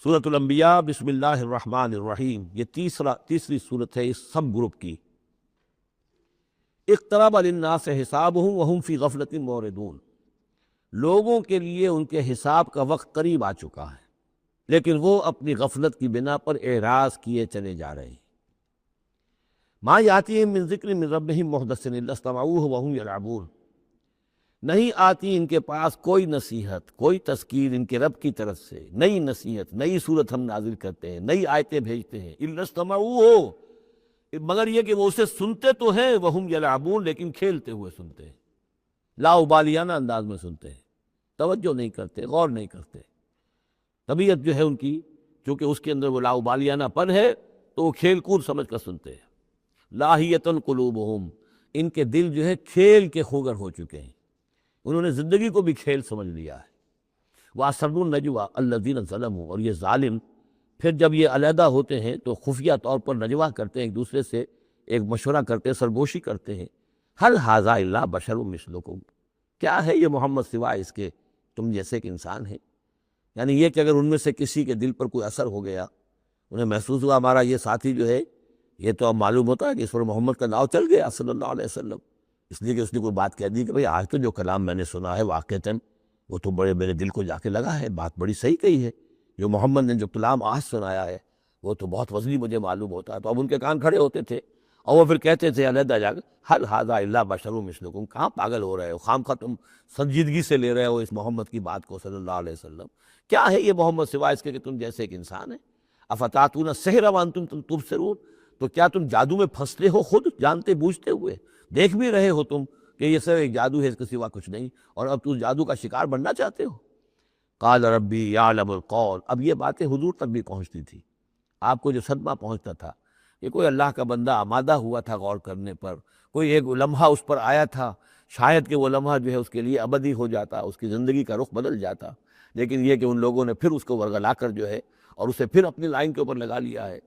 سورۃ الانبیاء بسم اللہ الرحمن الرحیم، یہ تیسری سورت ہے اس سب گروپ کی۔ اقترب للناس حسابهم وهم فی غفلۃ معرضون، لوگوں کے لیے ان کے حساب کا وقت قریب آ چکا ہے لیکن وہ اپنی غفلت کی بنا پر اعراض کیے چلے جا رہے ہیں۔ ما یاتیہم من ذکر من ربہم محدث الا استمعوہ وہم یلعبون، نہیں آتی ان کے پاس کوئی نصیحت، کوئی تذکیر ان کے رب کی طرف سے، نئی نصیحت، نئی صورت ہم نازل کرتے ہیں، نئی آیتیں بھیجتے ہیں، الا استمعوہ، مگر یہ کہ وہ اسے سنتے تو ہیں، وہم یلعبون، لیکن کھیلتے ہوئے سنتے ہیں، لا ابالیانہ انداز میں سنتے ہیں، توجہ نہیں کرتے، غور نہیں کرتے۔ طبیعت جو ہے ان کی، چونکہ اس کے اندر وہ لا ابالیانہ پن ہے تو وہ کھیل کود سمجھ کر سنتے ہیں۔ لاہیۃ قلوبہم، ان کے دل جو ہے کھیل کے خوگر ہو چکے ہیں، انہوں نے زندگی کو بھی کھیل سمجھ لیا ہے۔ وَأَسَرُّوا النَّجْوَىٰ الَّذِينَ ظَلَمُوا، اور یہ ظالم پھر جب یہ علیحدہ ہوتے ہیں تو خفیہ طور پر نجوا کرتے ہیں، ایک دوسرے سے ایک مشورہ کرتے ہیں، سرگوشی کرتے ہیں، هَلْ هَٰذَا إِلَّا بَشَرٌ مِثْلُكُمْ، کیا ہے یہ محمد سوائے اس کے تم جیسے کہ انسان ہیں؟ یعنی یہ کہ اگر ان میں سے کسی کے دل پر کوئی اثر ہو گیا، انہیں محسوس ہوا ہمارا یہ ساتھی جو ہے، یہ تو اب معلوم ہوتا ہے کہ اس پر محمد کا ناؤ چل گیا صلی اللہ علیہ وسلم، اس لیے کہ اس نے کوئی بات کہہ دی کہ بھئی آج تو جو کلام میں نے سنا ہے واقعتاً وہ تو بڑے میرے دل کو جا کے لگا ہے، بات بڑی صحیح کہی ہے، جو محمد نے جو کلام آج سنایا ہے وہ تو بہت وزنی مجھے معلوم ہوتا ہے۔ تو اب ان کے کان کھڑے ہوتے تھے اور وہ پھر کہتے تھے علیحدہ جا کر هَلْ هَٰذَا إِلَّا بَشَرٌ مِثْلُكُمْ، کہاں پاگل ہو رہے ہو، خامخواہ تم سنجیدگی سے لے رہے ہو اس محمد کی بات کو صلی اللہ علیہ وسلم، کیا ہے یہ محمد سوائے اس کے کہ تم جیسے ایک انسان ہے؟ اَفَتَأْتُونَ السِّحْرَ وَأَنْتُمْ تُبْصِرُونَ، تو کیا تم جادو میں پھنستے ہو خود جانتے بوجھتے ہوئے، دیکھ بھی رہے ہو تم کہ یہ صرف ایک جادو ہے، اس کے سوا کچھ نہیں، اور اب تم جادو کا شکار بننا چاہتے ہو؟ قال ربی یعلم القول، اب یہ باتیں حضور تک بھی پہنچتی تھی، آپ کو جو صدمہ پہنچتا تھا کہ کوئی اللہ کا بندہ آمادہ ہوا تھا غور کرنے پر، کوئی ایک لمحہ اس پر آیا تھا، شاید کہ وہ لمحہ جو ہے اس کے لیے ابدی ہو جاتا، اس کی زندگی کا رخ بدل جاتا، لیکن یہ کہ ان لوگوں نے پھر اس کو ورگلا کر جو ہے اور اسے پھر اپنی لائن کے اوپر لگا لیا ہے۔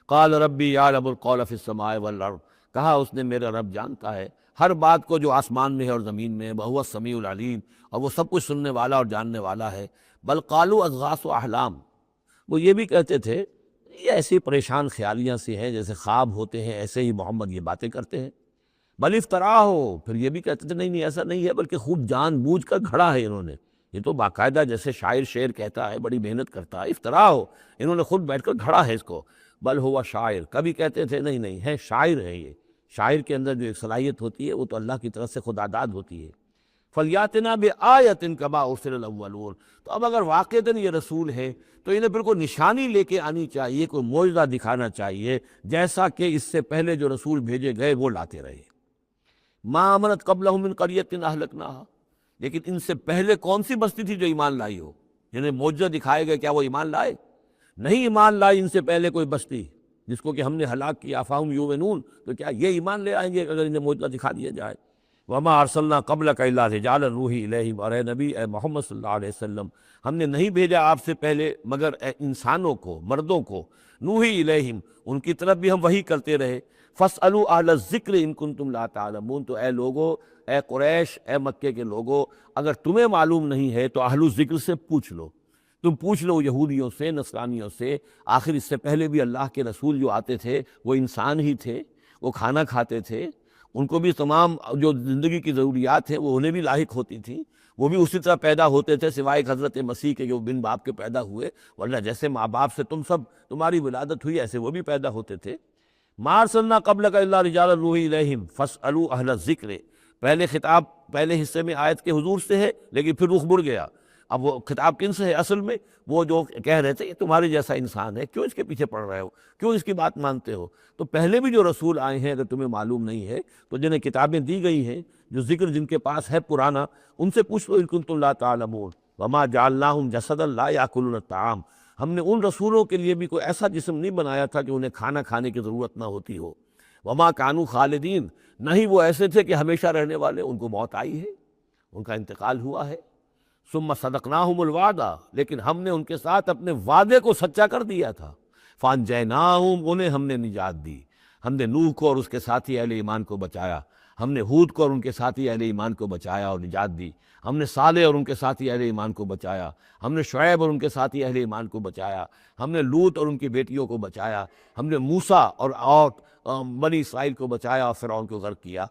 قال ربی یعلم القول فی السماء والارض، کہا اس نے میرا رب جانتا ہے ہر بات کو جو آسمان میں ہے اور زمین میں ہے، وہو السمیع العلیم، اور وہ سب کچھ سننے والا اور جاننے والا ہے۔ بل قالوا اضغاث احلام، وہ یہ بھی کہتے تھے یہ ایسی پریشان خیالیاں سی ہیں جیسے خواب ہوتے ہیں، ایسے ہی محمد یہ باتیں کرتے ہیں۔ بل افترا ہو، پھر یہ بھی کہتے تھے نہیں نہیں ایسا نہیں ہے، بلکہ خوب جان بوجھ کر گھڑا ہے انہوں نے، یہ تو باقاعدہ جیسے شاعر شعر کہتا ہے بڑی محنت کرتا ہے، افترا ہو، انہوں نے خود بیٹھ کر گھڑا ہے اس کو۔ بل ہوا شاعر، کبھی کہتے تھے نہیں نہیں ہے شاعر ہے، یہ شاعر کے اندر جو ایک صلاحیت ہوتی ہے وہ تو اللہ کی طرف سے خدا داد ہوتی ہے۔ فَلْيَأْتِنَا بِآیَةٍ كَمَا أُرْسِلَ الْأَوَّلُونَ، تو اب اگر واقعتاً یہ رسول ہے تو انہیں پھر کوئی نشانی لے کے آنی چاہیے، کوئی معجزہ دکھانا چاہیے، جیسا کہ اس سے پہلے جو رسول بھیجے گئے وہ لاتے رہے۔ مَا آمَنَتْ قَبْلَهُم مِّن قَرْيَةٍ أَهْلَكْنَاهَا، لیکن ان سے پہلے کون سی بستی تھی جو ایمان لائی ہو؟ جنہیں معجزہ دکھائے گئے، کیا وہ ایمان لائے؟ نہیں ایمان لائی ان سے پہلے کوئی بستی جس کو کہ ہم نے ہلاک کیا، فَهُمْ يُؤْمِنُونَ، تو کیا یہ ایمان لے آئیں گے اگر انہیں معجزہ دکھا دیا جائے؟ وَمَا أَرْسَلْنَا قَبْلَكَ إِلَّا رِجَالًا نُوحِي إِلَيْهِمْ، اور اے نبی، اے محمد صلی اللہ علیہ وسلم، ہم نے نہیں بھیجا آپ سے پہلے مگر انسانوں کو، مردوں کو، نوحی الیہم، ان کی طرف بھی ہم وحی کرتے رہے۔ فاسألوا اہل الذکر ان کنتم لا تعلمون، تو اے لوگو، اے قریش، اے مکے کے لوگو، اگر تمہیں معلوم نہیں ہے تو اہل الذکر سے پوچھ لو، تم پوچھ لو یہودیوں سے، نصرانیوں سے، آخر اس سے پہلے بھی اللہ کے رسول جو آتے تھے وہ انسان ہی تھے، وہ کھانا کھاتے تھے، ان کو بھی تمام جو زندگی کی ضروریات ہیں وہ انہیں بھی لاحق ہوتی تھیں، وہ بھی اسی طرح پیدا ہوتے تھے سوائے ایک حضرت مسیح کے جو بن باپ کے پیدا ہوئے، ورنہ جیسے ماں باپ سے تم سب تمہاری ولادت ہوئی ایسے وہ بھی پیدا ہوتے تھے۔ ما ارسلنا قبلک الا رجالا نوحی الیہم فاسألوا اہل الذکر، پہلے خطاب پہلے حصے میں آیت کے حضور سے ہے لیکن پھر رخ مڑ گیا، اب وہ خطاب کن سے ہے؟ اصل میں وہ جو کہہ رہے تھے یہ تمہارے جیسا انسان ہے، کیوں اس کے پیچھے پڑ رہے ہو، کیوں اس کی بات مانتے ہو؟ تو پہلے بھی جو رسول آئے ہیں اگر تمہیں معلوم نہیں ہے تو جنہیں کتابیں دی گئی ہیں، جو ذکر جن کے پاس ہے پرانا، ان سے پوچھ لو ان کنتم لا تعلمون۔ وما جعلناہم جسدا لا یاکلون الطعام، ہم نے ان رسولوں کے لیے بھی کوئی ایسا جسم نہیں بنایا تھا کہ انہیں کھانا کھانے کی ضرورت نہ ہوتی ہو۔ وما کانوا خالدین، نہ ہی وہ ایسے تھے کہ ہمیشہ رہنے والے، ان کو موت آئی ہے، ان کا انتقال ہوا ہے۔ ثم صدقناہم الوعدہ، لیکن ہم نے ان کے ساتھ اپنے وعدے کو سچا کر دیا تھا۔ فانجیناہم، انہیں ہم نے نجات دی، ہم نے نوح کو اور اس کے ساتھی اہل ایمان کو بچایا۔ ہم نے ہود کو اور ان کے ساتھی اہل ایمان کو بچایا اور نجات دی، ہم نے صالح اور ان کے ساتھی اہل ایمان کو بچایا، ہم نے شعیب اور ان کے ساتھی اہل ایمان کو بچایا، ہم نے لوط اور ان کی بیٹیوں کو بچایا، ہم نے موسیٰ اور بنی اسرائیل کو بچایا اور فرعون کو غرق کیا۔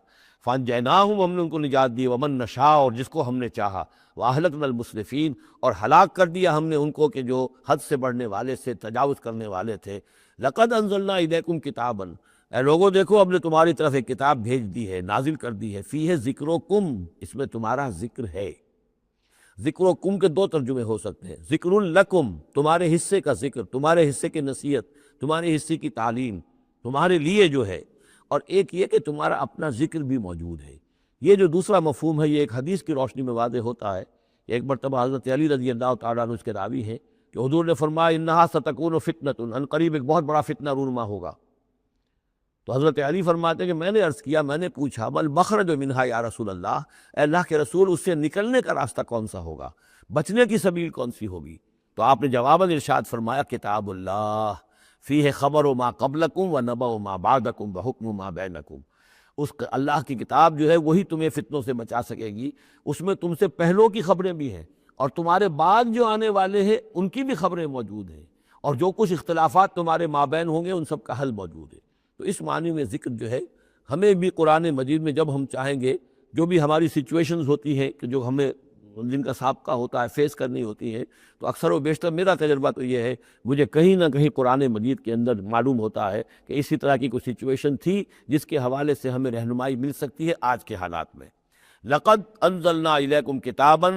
فانجیناہم، ہم نے ان کو نجات دی، ومن نشاء، اور جس کو ہم نے چاہا، واہلکنا المسرفین، اور ہلاک کر دیا ہم نے ان کو کہ جو حد سے بڑھنے والے سے تجاوز کرنے والے تھے۔ لقد انزلنا الیکم کتابا، اے لوگوں دیکھو ہم نے تمہاری طرف ایک کتاب بھیج دی ہے، نازل کر دی ہے، فیہ ذکرکم، اس میں تمہارا ذکر ہے۔ ذکر و کم کے دو ترجمے ہو سکتے ہیں، ذکر لکم، تمہارے حصے کا ذکر، تمہارے حصے کی نصیحت، تمہارے حصے کی تعلیم تمہارے لیے جو ہے، اور ایک یہ کہ تمہارا اپنا ذکر بھی موجود ہے۔ یہ جو دوسرا مفہوم ہے یہ ایک حدیث کی روشنی میں واضح ہوتا ہے۔ ایک مرتبہ حضرت علی رضی اللہ تعالیٰ عنہ اس کے راوی ہیں کہ حضور نے فرمایا انہا ستکون فتنۃ، ان قریب ایک بہت بڑا فتنہ رونما ہوگا۔ تو حضرت علی فرماتے ہیں کہ میں نے عرض کیا، میں نے پوچھا بل مخرج منہا یا رسول اللہ، اے اللہ کے رسول اس سے نکلنے کا راستہ کون سا ہوگا، بچنے کی سبیل کون سی ہوگی؟ تو آپ نے جواباً ارشاد فرمایا کتاب اللہ فیہ خبر ما قبلکم و نبأ ما بعدکم و حکم ما بینکم، اس اللہ کی کتاب جو ہے وہی تمہیں فتنوں سے بچا سکے گی، اس میں تم سے پہلوں کی خبریں بھی ہیں اور تمہارے بعد جو آنے والے ہیں ان کی بھی خبریں موجود ہیں، اور جو کچھ اختلافات تمہارے مابین ہوں گے ان سب کا حل موجود ہے۔ تو اس معنی میں ذکر جو ہے ہمیں بھی قرآن مجید میں جب ہم چاہیں گے، جو بھی ہماری سچویشنز ہوتی ہیں کہ جو ہمیں جن کا سابقہ ہوتا ہے فیس کرنی ہوتی ہیں، تو اکثر و بیشتر میرا تجربہ تو یہ ہے، مجھے کہیں نہ کہیں قرآن مجید کے اندر معلوم ہوتا ہے کہ اسی طرح کی کوئی سچویشن تھی جس کے حوالے سے ہمیں رہنمائی مل سکتی ہے آج کے حالات میں۔ لقد انزلنا الیکم کتابا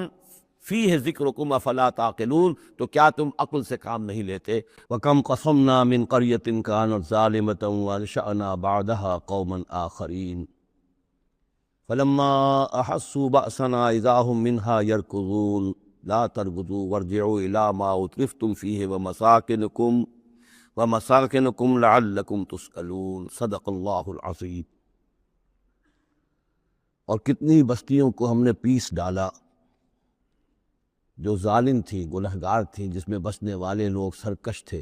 فیہ ذکرکم افلا تعقلون، تو کیا تم عقل سے کام نہیں لیتے؟ وَكَمْ قَصَمْنَا مِنْ قَرْيَةٍ كَانَتْ ظَالِمَةً وَأَنشَأْنَا بَعْدَهَا قَوْمًا آخَرِينَ فَلَمَّا أَحَسُّوا بَأْسَنَا إِذَا هُمْ مِنْهَا يَرْكُضُونَ لَا تَرْكُضُوا وَارْجِعُوا إِلَىٰ مَا أُتْرِفْتُمْ فِيهِ وَمَسَاكِنُكُمْ لَعَلَّكُمْ تُسْأَلُونَ۔ صدق اللہ العظیم۔ اور کتنی بستیوں کو ہم نے پیس ڈالا جو ظالم تھی، گنہگار تھی، جس میں بسنے والے لوگ سرکش تھے۔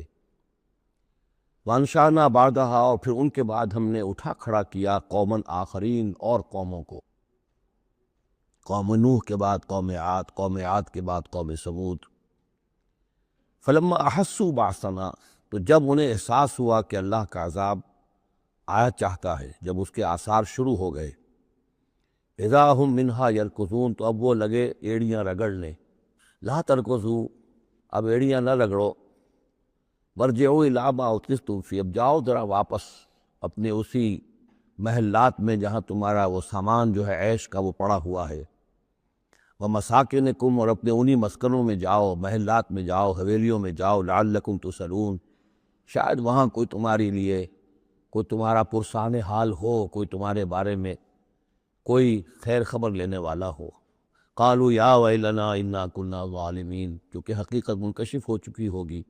وانشانا بعدہا، اور پھر ان کے بعد ہم نے اٹھا کھڑا کیا قومن آخرین، اور قوموں کو، قوم نوح کے بعد قوم عاد، قوم عاد کے بعد قوم ثمود۔ فلما احسوا باسنا، تو جب انہیں احساس ہوا کہ اللہ کا عذاب آیا چاہتا ہے، جب اس کے آثار شروع ہو گئے، اذا ہم منہا یرکضون، تو اب وہ لگے ایڑیاں رگڑنے۔ لا ترکضوا، اب ایڑیاں نہ رگڑو، وارجعوا الی ما اترفتم فیہ، اب جاؤ ذرا واپس اپنے اسی محلات میں جہاں تمہارا وہ سامان جو ہے عیش کا وہ پڑا ہوا ہے، ومساکنکم، اور اپنے انہی مسکنوں میں جاؤ، محلات میں جاؤ، حویلیوں میں جاؤ، لعلکم تسألون، شاید وہاں کوئی تمہارے لیے، کوئی تمہارا پرسان حال ہو، کوئی تمہارے بارے میں کوئی خیر خبر لینے والا ہو۔ قالوا یا ویلنا انا کنا ظالمین، کیونکہ حقیقت منکشف ہو چکی ہوگی،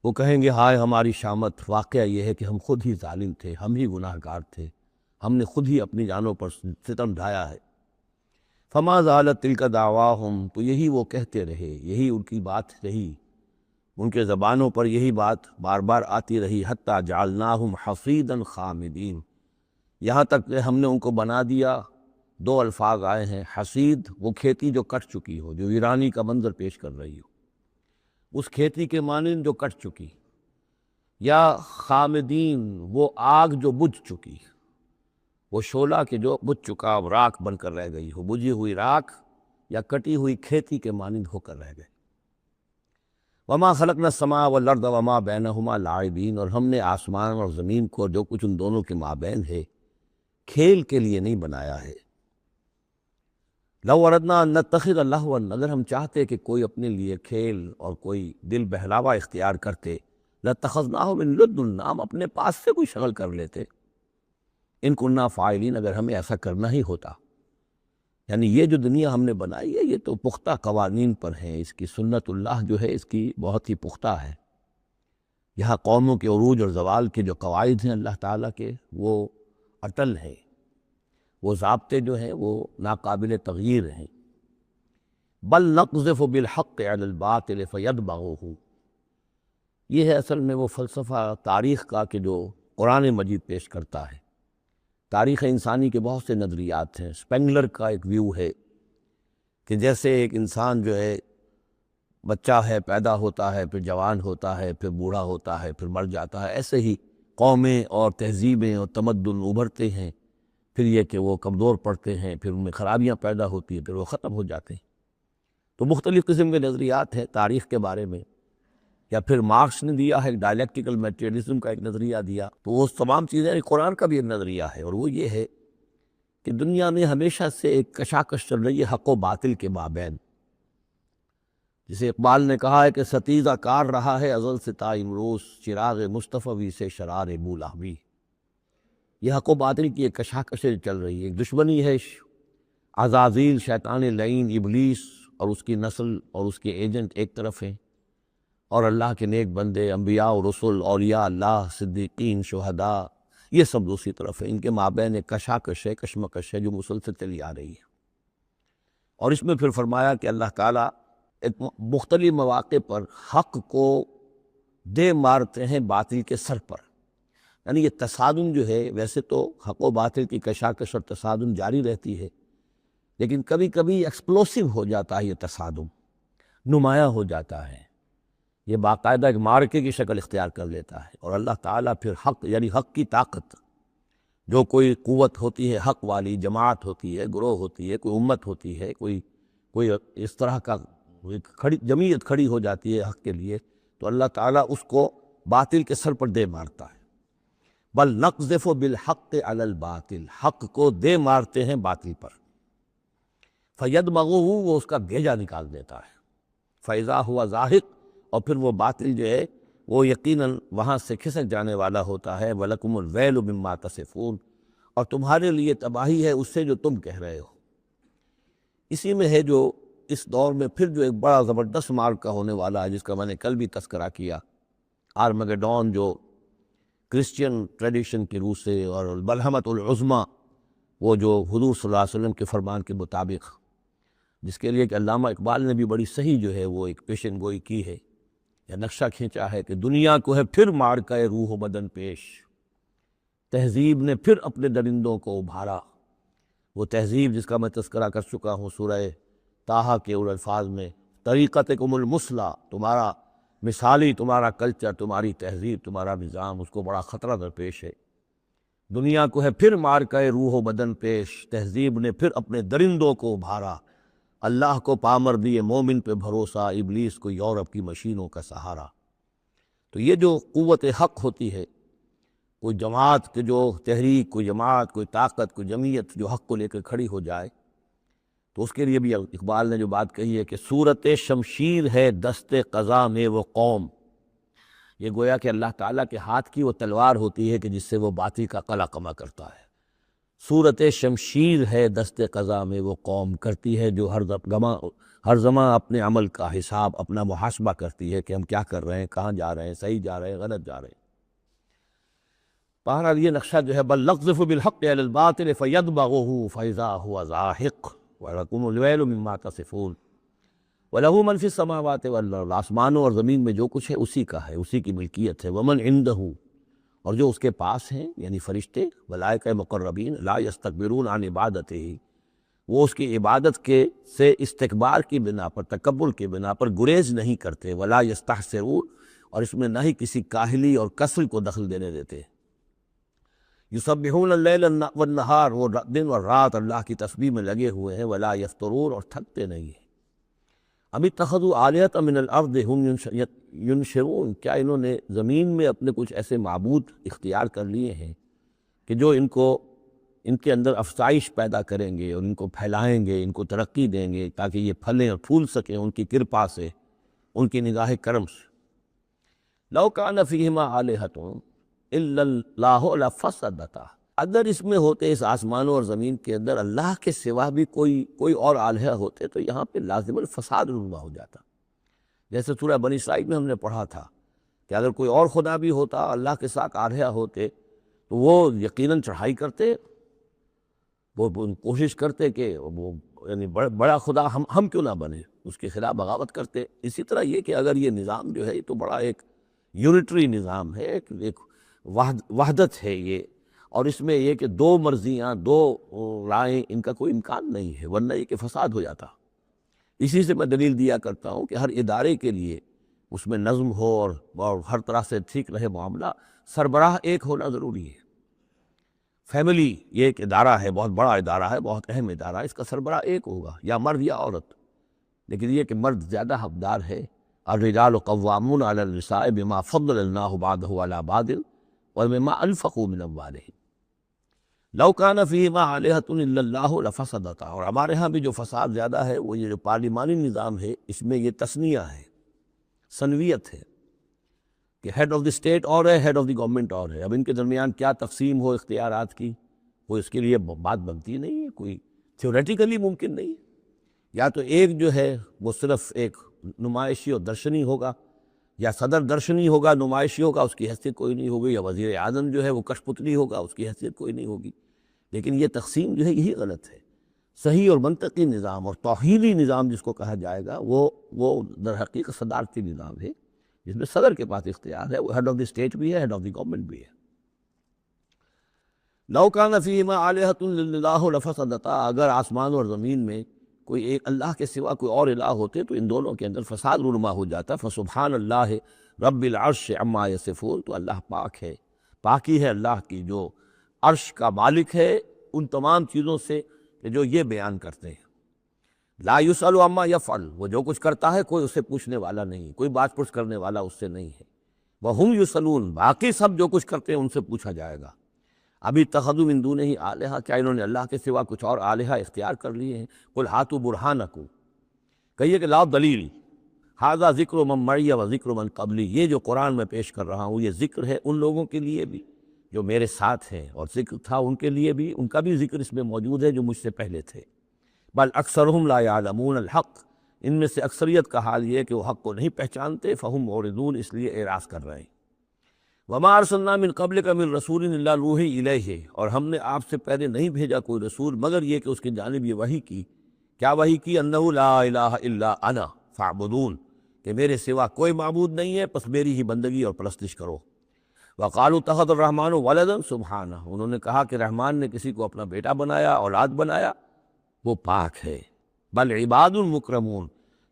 وہ کہیں گے ہائے ہماری شامت، واقعہ یہ ہے کہ ہم خود ہی ظالم تھے، ہم ہی گناہ گار تھے، ہم نے خود ہی اپنی جانوں پر ستم ڈھایا ہے۔ فما زالت تلک دعواہم، تو یہی وہ کہتے رہے، یہی ان کی بات رہی، ان کے زبانوں پر یہی بات بار بار آتی رہی، حتی جعلناہم حصیدا خامدین، یہاں تک کہ ہم نے ان کو بنا دیا، دو الفاظ آئے ہیں، حصید وہ کھیتی جو کٹ چکی ہو، جو ویرانی کا منظر پیش کر رہی ہو، اس کھیتی کے مانند جو کٹ چکی، یا خامدین وہ آگ جو بجھ چکی، وہ شعلہ کہ جو بجھ چکا اب راکھ بن کر رہ گئی ہو، بجھی ہوئی راکھ یا کٹی ہوئی کھیتی کے مانند ہو کر رہ گئے۔ وما خلقنا السماء والارض وما بینہما لاعبین، اور ہم نے آسمان اور زمین کو جو کچھ ان دونوں کے مابین ہے کھیل کے لیے نہیں بنایا ہے۔ لو اردنا ان نتخذ لہوا، اگر ہم چاہتے کہ کوئی اپنے لیے کھیل اور کوئی دل بہلاوا اختیار کرتے، لاتخذناہ من لدنا، ہم اپنے پاس سے کوئی شغل کر لیتے، ان کننا فاعلین، اگر ہمیں ایسا کرنا ہی ہوتا۔ یعنی یہ جو دنیا ہم نے بنائی ہے یہ تو پختہ قوانین پر ہے، اس کی سنت اللہ جو ہے اس کی بہت ہی پختہ ہے۔ یہاں قوموں کے عروج اور زوال کے جو قواعد ہیں اللہ تعالیٰ کے، وہ اٹل ہیں، وہ ضابطے جو ہیں وہ ناقابل تغییر ہیں۔ بل نقذف بالحق علی الباطل فیدمغہ، یہ ہے اصل میں وہ فلسفہ تاریخ کا کہ جو قرآن مجید پیش کرتا ہے تاریخ انسانی کے بہت سے نظریات ہیں۔ اسپینگلر کا ایک ویو ہے کہ جیسے ایک انسان جو ہے بچہ ہے، پیدا ہوتا ہے، پھر جوان ہوتا ہے، پھر بوڑھا ہوتا ہے، پھر مر جاتا ہے، ایسے ہی قومیں اور تہذیبیں اور تمدن ابھرتے ہیں، پھر یہ کہ وہ کمزور پڑتے ہیں، پھر ان میں خرابیاں پیدا ہوتی ہیں، پھر وہ ختم ہو جاتے ہیں۔ تو مختلف قسم کے نظریات ہیں تاریخ کے بارے میں، یا پھر مارکس نے دیا ہے ڈائلیکٹیکل میٹیریلزم کا ایک نظریہ دیا، تو وہ تمام چیزیں قرآن کا بھی ایک نظریہ ہے، اور وہ یہ ہے کہ دنیا میں ہمیشہ سے ایک کشاکش چل رہی ہے حق و باطل کے مابین۔ جسے اقبال نے کہا ہے کہ ستیزہ کار رہا ہے ازل سے تا امروز، چراغ مصطفی سے شرار بولاہوی۔ یہ حق و باطل کی ایک کشاکشیں چل رہی ہے، ایک دشمنی ہے۔ عزازیل شیطان لعین ابلیس اور اس کی نسل اور اس کے ایجنٹ ایک طرف ہیں، اور اللہ کے نیک بندے، انبیاء و رسل، اولیاء اللہ، صدیقین، شہداء، یہ سب دوسری طرف ہیں۔ ان کے مابین ایک کشاکش ہے، کشمکش ہے جو مسلسل چلی آ رہی ہے۔ اور اس میں پھر فرمایا کہ اللہ تعالیٰ ایک مختلف مواقع پر حق کو دے مارتے ہیں باطل کے سر پر۔ یعنی یہ تصادم جو ہے، ویسے تو حق و باطل کی کشاکش اور تصادم جاری رہتی ہے، لیکن کبھی کبھی ایکسپلوسیو ہو جاتا ہے، یہ تصادم نمایاں ہو جاتا ہے، یہ باقاعدہ ایک معرکے کی شکل اختیار کر لیتا ہے، اور اللہ تعالیٰ پھر حق، یعنی حق کی طاقت، جو کوئی قوت ہوتی ہے حق والی، جماعت ہوتی ہے، گروہ ہوتی ہے، کوئی امت ہوتی ہے، کوئی اس طرح کا جمعیت کھڑی ہو جاتی ہے حق کے لیے، تو اللہ تعالیٰ اس کو باطل کے سر پر دے مارتا ہے۔ بل نقذف بالحق علی الباطل، حق کو دے مارتے ہیں باطل پر، فیدمغہ، وہ اس کا بھیجا نکال دیتا ہے، فاذا ہوا زاہق، اور پھر وہ باطل جو ہے وہ یقیناً وہاں سے کھسک جانے والا ہوتا ہے۔ وَلَكُمُ الْوَيْلُ مِمَّا تَصِفُونَ، اور تمہارے لیے تباہی ہے اس سے جو تم کہہ رہے ہو۔ اسی میں ہے جو اس دور میں پھر جو ایک بڑا زبردست معرکہ ہونے والا ہے، جس کا میں نے کل بھی تذکرہ کیا، آرمگڈون، جو کرسچین ٹریڈیشن کی روح سے، اور الملحمۃ العظمیٰ، وہ جو حضور صلی اللہ علیہ وسلم کے فرمان کے مطابق، جس کے لیے کہ علامہ اقبال نے بھی بڑی صحیح جو ہے وہ ایک پیشن گوئی کی ہے، یا نقشہ کھینچا ہے کہ دنیا کو ہے پھر معرکہ روح و بدن پیش، تہذیب نے پھر اپنے درندوں کو ابھارا۔ وہ تہذیب جس کا میں تذکرہ کر چکا ہوں سورہ طٰہٰ کے ان الفاظ میں، طریقتکم المثلیٰ، تمہارا مثالی، تمہارا کلچر، تمہاری تہذیب، تمہارا نظام، اس کو بڑا خطرہ درپیش ہے۔ دنیا کو ہے پھر معرکہ روح و بدن پیش، تہذیب نے پھر اپنے درندوں کو ابھارا، اللہ کو پامر دیے مومن پہ بھروسہ، ابلیس کو یورپ کی مشینوں کا سہارا۔ تو یہ جو قوت حق ہوتی ہے، کوئی جماعت کے جو تحریک، کوئی جماعت، کوئی طاقت، کوئی جمعیت جو حق کو لے کے کھڑی ہو جائے، تو اس کے لیے بھی اقبال نے جو بات کہی ہے کہ صورت شمشیر ہے دست قضا میں وہ قوم، یہ گویا کہ اللہ تعالیٰ کے ہاتھ کی وہ تلوار ہوتی ہے کہ جس سے وہ باطل کا قلع کما کرتا ہے۔ صورت شمشیر ہے دست قضا میں وہ قوم، کرتی ہے جو ہر زمان اپنے عمل کا حساب، اپنا محاسبہ کرتی ہے کہ ہم کیا کر رہے ہیں، کہاں جا رہے ہیں، صحیح جا رہے ہیں، غلط جا رہے ہیں۔ بہرحال یہ نقشہ جو ہے بل نقذف بالحق علی الباطل فیدمغہ فاذا ہوا زاہق وَلَكُمُ الْوَيْلُ مِمَّا تَصِفُونَ وَلَهُ مَنْ فِي السَّمَاوَاتِ وَالْأَرْضِ، آسمانوں اور زمین میں جو کچھ ہے اسی کا ہے، اسی کی ملکیت ہے۔ وَمَنْ عِندَهُ، اور جو اس کے پاس ہیں یعنی فرشتے، ملائکہ مقربین، لا یستکبرون عن عبادتہ، وہ اس کی عبادت کے سے استکبار کی بنا پر، تکبر کی بنا پر گریز نہیں کرتے، ولا یستحسرون، اور اس میں نہ ہی کسی کاہلی اور کسل کو دخل دینے دیتے۔ یسبحون اللیل والنہار، وہ دن اور رات اللہ کی تسبیح میں لگے ہوئے ہیں، ولا یفترون، اور تھکتے نہیں ہیں۔ ام اتخذوا آلہۃ من الارض ہم ینشرون، کیا انہوں نے زمین میں اپنے کچھ ایسے معبود اختیار کر لیے ہیں کہ جو ان کے اندر افزائش پیدا کریں گے اور ان کو پھیلائیں گے، ان کو ترقی دیں گے تاکہ یہ پھلیں اور پھول سکیں ان کی کرپا سے، ان کی نگاہ کرم سے۔ لو کان فیہما آلہۃ الا اللہ لفسدتا، اگر اس میں ہوتے، اس آسمانوں اور زمین کے اندر اللہ کے سوا بھی کوئی اور آلہہ ہوتے تو یہاں پہ لازم الفساد رونما ہو جاتا۔ جیسے سورہ بنی اسرائیل میں ہم نے پڑھا تھا کہ اگر کوئی اور خدا بھی ہوتا، اللہ کے ساتھ آلہہ ہوتے، تو وہ یقیناً چڑھائی کرتے، وہ کوشش کرتے کہ وہ یعنی بڑا خدا ہم کیوں نہ بنے، اس کے خلاف بغاوت کرتے۔ اسی طرح یہ کہ اگر یہ نظام جو ہے یہ تو بڑا ایک یونٹری نظام ہے، ایک وحدت ہے یہ، اور اس میں یہ کہ دو مرضیاں، دو رائیں، ان کا کوئی امکان نہیں ہے، ورنہ یہ کہ فساد ہو جاتا۔ اسی سے میں دلیل دیا کرتا ہوں کہ ہر ادارے کے لیے اس میں نظم ہو اور ہر طرح سے ٹھیک رہے معاملہ، سربراہ ایک ہونا ضروری ہے۔ فیملی یہ ایک ادارہ ہے، بہت بڑا ادارہ ہے، بہت اہم ادارہ ہے، اس کا سربراہ ایک ہوگا، یا مرد یا عورت، لیکن یہ کہ مرد زیادہ حقدار ہے۔ الرجال قوامون علی النساء بما فضل اللہ بعضهم علی بعض وبما انفقوا من اموالهم لو کان فیہما آلہۃ الا اللہ لفسدتا۔ اور ہمارے ہاں بھی جو فساد زیادہ ہے وہ یہ جو پارلیمانی نظام ہے، اس میں یہ تثنیہ ہے، ثنویت ہے، کہ ہیڈ آف دی اسٹیٹ اور ہے، ہیڈ آف دی گورنمنٹ اور ہے۔ اب ان کے درمیان کیا تقسیم ہو اختیارات کی، وہ اس کے لیے بات بنتی نہیں ہے، کوئی تھیوریٹیکلی ممکن نہیں ہے۔ یا تو ایک جو ہے وہ صرف ایک نمائشی اور درشنی ہوگا، یا صدر درشنی ہوگا، نمائشی ہوگا، اس کی حیثیت کوئی نہیں ہوگی، یا وزیر اعظم جو ہے وہ کش پتلی ہوگا، اس کی حیثیت کوئی نہیں ہوگی۔ لیکن یہ تقسیم جو ہے یہی غلط ہے۔ صحیح اور منطقی نظام اور توحیدی نظام جس کو کہا جائے گا، وہ در حقیقت صدارتی نظام ہے، جس میں صدر کے پاس اختیار ہے، وہ ہیڈ آف دی اسٹیٹ بھی ہے، ہیڈ آف دی گورنمنٹ بھی ہے۔ لو کان فیہما آلہۃ الا اللہ لفسدتا، اگر آسمان اور زمین میں کوئی ایک اللہ کے سوا کوئی اور الہ ہوتے تو ان دونوں کے اندر فساد رونما ہو جاتا۔ فسبحان اللہ رب العرش عما یصفون، تو اللہ پاک ہے، پاکی ہے اللہ کی جو عرش کا مالک ہے ان تمام چیزوں سے کہ جو یہ بیان کرتے ہیں۔ لا یسأل عما یفعل، وہ جو کچھ کرتا ہے کوئی اس سے پوچھنے والا نہیں، کوئی بات پرس کرنے والا اس سے نہیں ہے۔ وہم یسألون، باقی سب جو کچھ کرتے ہیں ان سے پوچھا جائے گا۔ ابھی اتخذوا من دونہ آلہہ، کیا انہوں نے اللہ کے سوا کچھ اور آلہہ اختیار کر لیے ہیں؟ قل ہاتوا برہانکم، کہیے کہ لاؤ دلیل۔ ھذا ذکر من معی و ذکر من قبلی، یہ جو قرآن میں پیش کر رہا ہوں یہ ذکر ہے ان لوگوں کے لیے بھی جو میرے ساتھ ہیں، اور ذکر تھا ان کے لیے بھی، ان کا بھی ذکر اس میں موجود ہے جو مجھ سے پہلے تھے۔ بل اکثرہم لا یعلمون الحق، ان میں سے اکثریت کا حال یہ ہے کہ وہ حق کو نہیں پہچانتے، فہم معرضون، اس لیے اعراض کر رہے ہیں۔ وما ارسلنا من قبلک من رسول الا نوحی الیہ، اور ہم نے آپ سے پہلے نہیں بھیجا کوئی رسول مگر یہ کہ اس کی جانب یہ وحی کی۔ کیا وحی کی؟ انہ لا الہ الا انا فاعبدون، کہ میرے سوا کوئی معبود نہیں ہے، پس میری ہی بندگی اور پرستش کرو۔ وقالوا اتخذ الرحمن ولدا، سبحانہ، انہوں نے کہا کہ رحمان نے کسی کو اپنا بیٹا بنایا، اولاد بنایا، وہ پاک ہے۔ بل عباد مکرمون،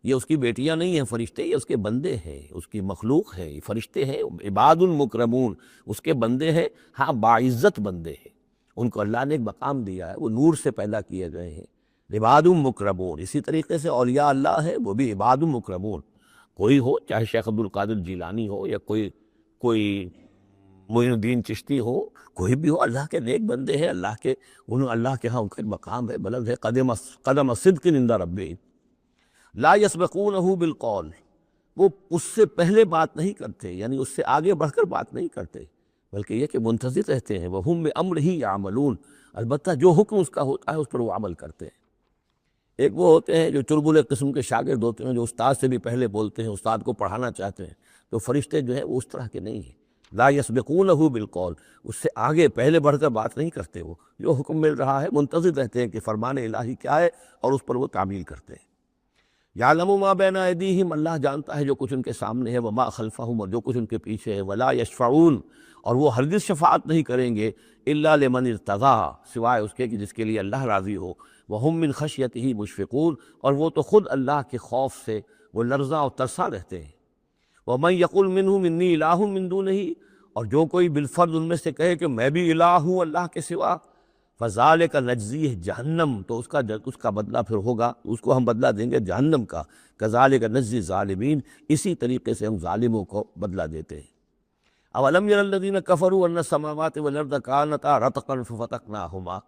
یہ اس کی بیٹیاں نہیں ہیں فرشتے، یہ اس کے بندے ہیں، اس کی مخلوق ہے، یہ فرشتے ہیں، عباد مکرمون، اس کے بندے ہیں، ہاں باعزت بندے ہیں، ان کو اللہ نے ایک مقام دیا ہے، وہ نور سے پیدا کیے گئے ہیں۔ عباد مکرمون، اسی طریقے سے اولیاء اللہ ہے وہ بھی عباد مکرمون، کوئی ہو، چاہے شیخ عبد القادر جیلانی ہو یا کوئی معین الدین چشتی ہو، کوئی بھی ہو، اللہ کے نیک بندے ہیں، اللہ کے ہاں ان کا مقام ہے، بلند ہے، قدم صدق عند ربہم لا یسبقونہ بالقول، وہ اس سے پہلے بات نہیں کرتے، یعنی اس سے آگے بڑھ کر بات نہیں کرتے، بلکہ یہ کہ منتظر رہتے ہیں، وہم بامرہ یعملون، البتہ جو حکم اس کا ہوتا ہے اس پر وہ عمل کرتے ہیں۔ ایک وہ ہوتے ہیں جو چربل قسم کے شاگرد ہوتے ہیں، جو استاد سے بھی پہلے بولتے ہیں، استاد کو پڑھانا چاہتے ہیں، تو فرشتے جو ہیں وہ اس طرح کے نہیں ہیں۔ لا یسبقونہ بالقول، اس سے آگے پہلے بڑھ کر بات نہیں کرتے، وہ جو حکم مل رہا ہے منتظر رہتے ہیں کہ فرمان الہی کیا ہے اور اس پر وہ تعمیل کرتے ہیں۔ یعلم ما بین ایدیہم، اللہ جانتا ہے جو کچھ ان کے سامنے ہے، وما خلفہم، اور جو کچھ ان کے پیچھے ہے، ولا یشفعون، اور وہ ہرگز شفاعت نہیں کریں گے، الا لمن ارتضی، سوائے اس کے کہ جس کے لیے اللہ راضی ہو، وہم من خشیتہ مشفقون، اور وہ تو خود اللہ کے خوف سے وہ لرزاں اور ترساں رہتے ہیں۔ ومن یقل منہم انی الہ من دونہ، اور جو کوئی بالفرض ان میں سے کہے کہ میں بھی الہ ہوں اللہ کے سوا، فذالک نجزیہ جہنم، تو اس کا بدلہ پھر ہوگا، اس کو ہم بدلہ دیں گے جہنم کا، کذالک نجزی الظالمین، اسی طریقے سے ہم ظالموں کو بدلہ دیتے ہیں۔ اولم یر الذین کفروا ان السماوات والارض کانتا رتقا ففتقناہما،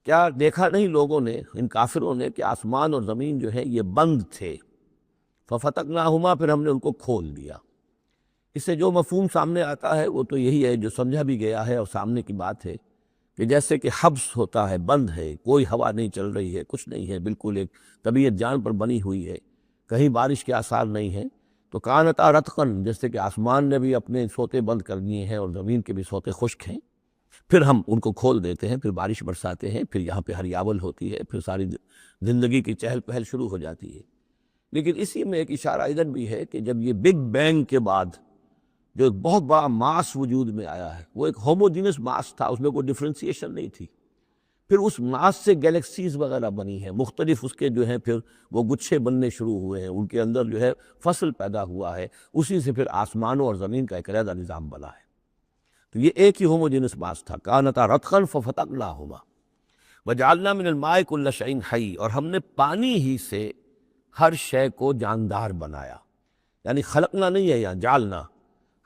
کیا دیکھا نہیں لوگوں نے، ان کافروں نے، کہ آسمان اور زمین جو ہے یہ بند تھے، ففتقناہما، پھر ہم نے ان کو کھول دیا۔ اس سے جو مفہوم سامنے آتا ہے وہ تو یہی ہے جو سمجھا بھی گیا ہے اور سامنے کی بات ہے، کہ جیسے کہ حبس ہوتا ہے، بند ہے، کوئی ہوا نہیں چل رہی ہے، کچھ نہیں ہے، بالکل ایک طبیعت جان پر بنی ہوئی ہے، کہیں بارش کے آثار نہیں ہیں، تو کانتا رتقن، جیسے کہ آسمان نے بھی اپنے سوتے بند کر دیے ہیں اور زمین کے بھی سوتے خشک ہیں، پھر ہم ان کو کھول دیتے ہیں، پھر بارش برساتے ہیں، پھر یہاں پہ ہریاول ہوتی ہے، پھر ساری زندگی کی چہل پہل شروع ہو جاتی ہے۔ لیکن اسی میں ایک اشارہ ادھر بھی ہے کہ جب یہ بگ بینگ کے بعد جو ایک بہت بڑا ماس وجود میں آیا ہے، وہ ایک ہوموجینس ماس تھا، اس میں کوئی ڈفرینسیشن نہیں تھی۔ پھر اس ماس سے گیلیکسیز وغیرہ بنی ہیں، مختلف اس کے جو ہیں پھر وہ گچھے بننے شروع ہوئے ہیں، ان کے اندر جو ہے فصل پیدا ہوا ہے، اسی سے پھر آسمانوں اور زمین کا ایک علیحدہ نظام بنا ہے۔ تو یہ ایک ہی ہوموجینس ماس تھا، کانتا رتقا ففتقناہما وجعلنا من الماء کل شیء حی، اور ہم نے پانی ہی سے ہر شے کو جاندار بنایا، یعنی خلقنا نہیں ہے یہاں، جعلنا۔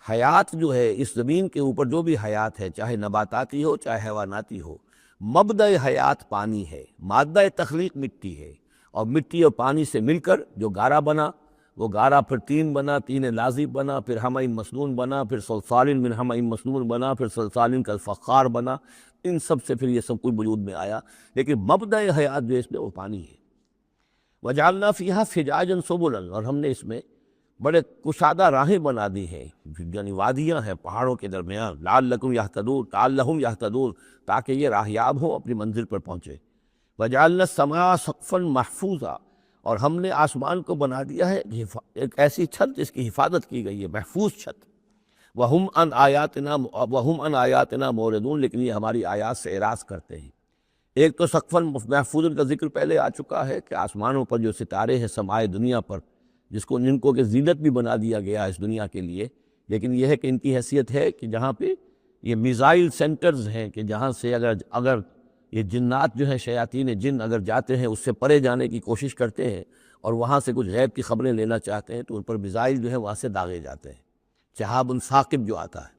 حیات جو ہے اس زمین کے اوپر جو بھی حیات ہے، چاہے نباتاتی ہو چاہے حیواناتی ہو، مبدأ حیات پانی ہے، مادہ تخلیق مٹی ہے، اور مٹی اور پانی سے مل کر جو گارا بنا، وہ گارا پھر تین بنا، تین لازب بنا، پھر حمأ مسنون بنا، پھر صلصال من حمأ مسنون بنا، پھر صلصال کالفخار بنا، ان سب سے پھر یہ سب کچھ وجود میں آیا، لیکن مبدأ حیات جو اس میں وہ پانی ہے۔ وجعلنا فیہا فجاجا سبلا، اور ہم نے اس میں بڑے کشادہ راہیں بنا دی ہیں، یعنی وادیاں ہیں پہاڑوں کے درمیان، لعلکم یہتدون، لعلہم یہتدون، تاکہ یہ راہیاب ہوں، اپنی منزل پر پہنچے۔ وجعلنا السماء سقفا محفوظا، اور ہم نے آسمان کو بنا دیا ہے ایک ایسی چھت جس کی حفاظت کی گئی ہے، محفوظ چھت۔ وہم عن آیاتنا موردون، لیکن یہ ہماری آیات سے اعراض کرتے ہیں۔ ایک تو سقفا محفوظ کا ذکر پہلے آ چکا ہے کہ آسمانوں پر جو ستارے ہیں سمائے دنیا پر، جن کو کہ زینت بھی بنا دیا گیا اس دنیا کے لیے، لیکن یہ ہے کہ ان کی حیثیت ہے کہ جہاں پہ یہ میزائل سینٹرز ہیں، کہ جہاں سے اگر یہ جنات جو ہیں، شیاطین جن اگر جاتے ہیں، اس سے پرے جانے کی کوشش کرتے ہیں اور وہاں سے کچھ غیب کی خبریں لینا چاہتے ہیں، تو ان پر میزائل جو ہے وہاں سے داغے جاتے ہیں، شہاب ثاقب جو آتا ہے۔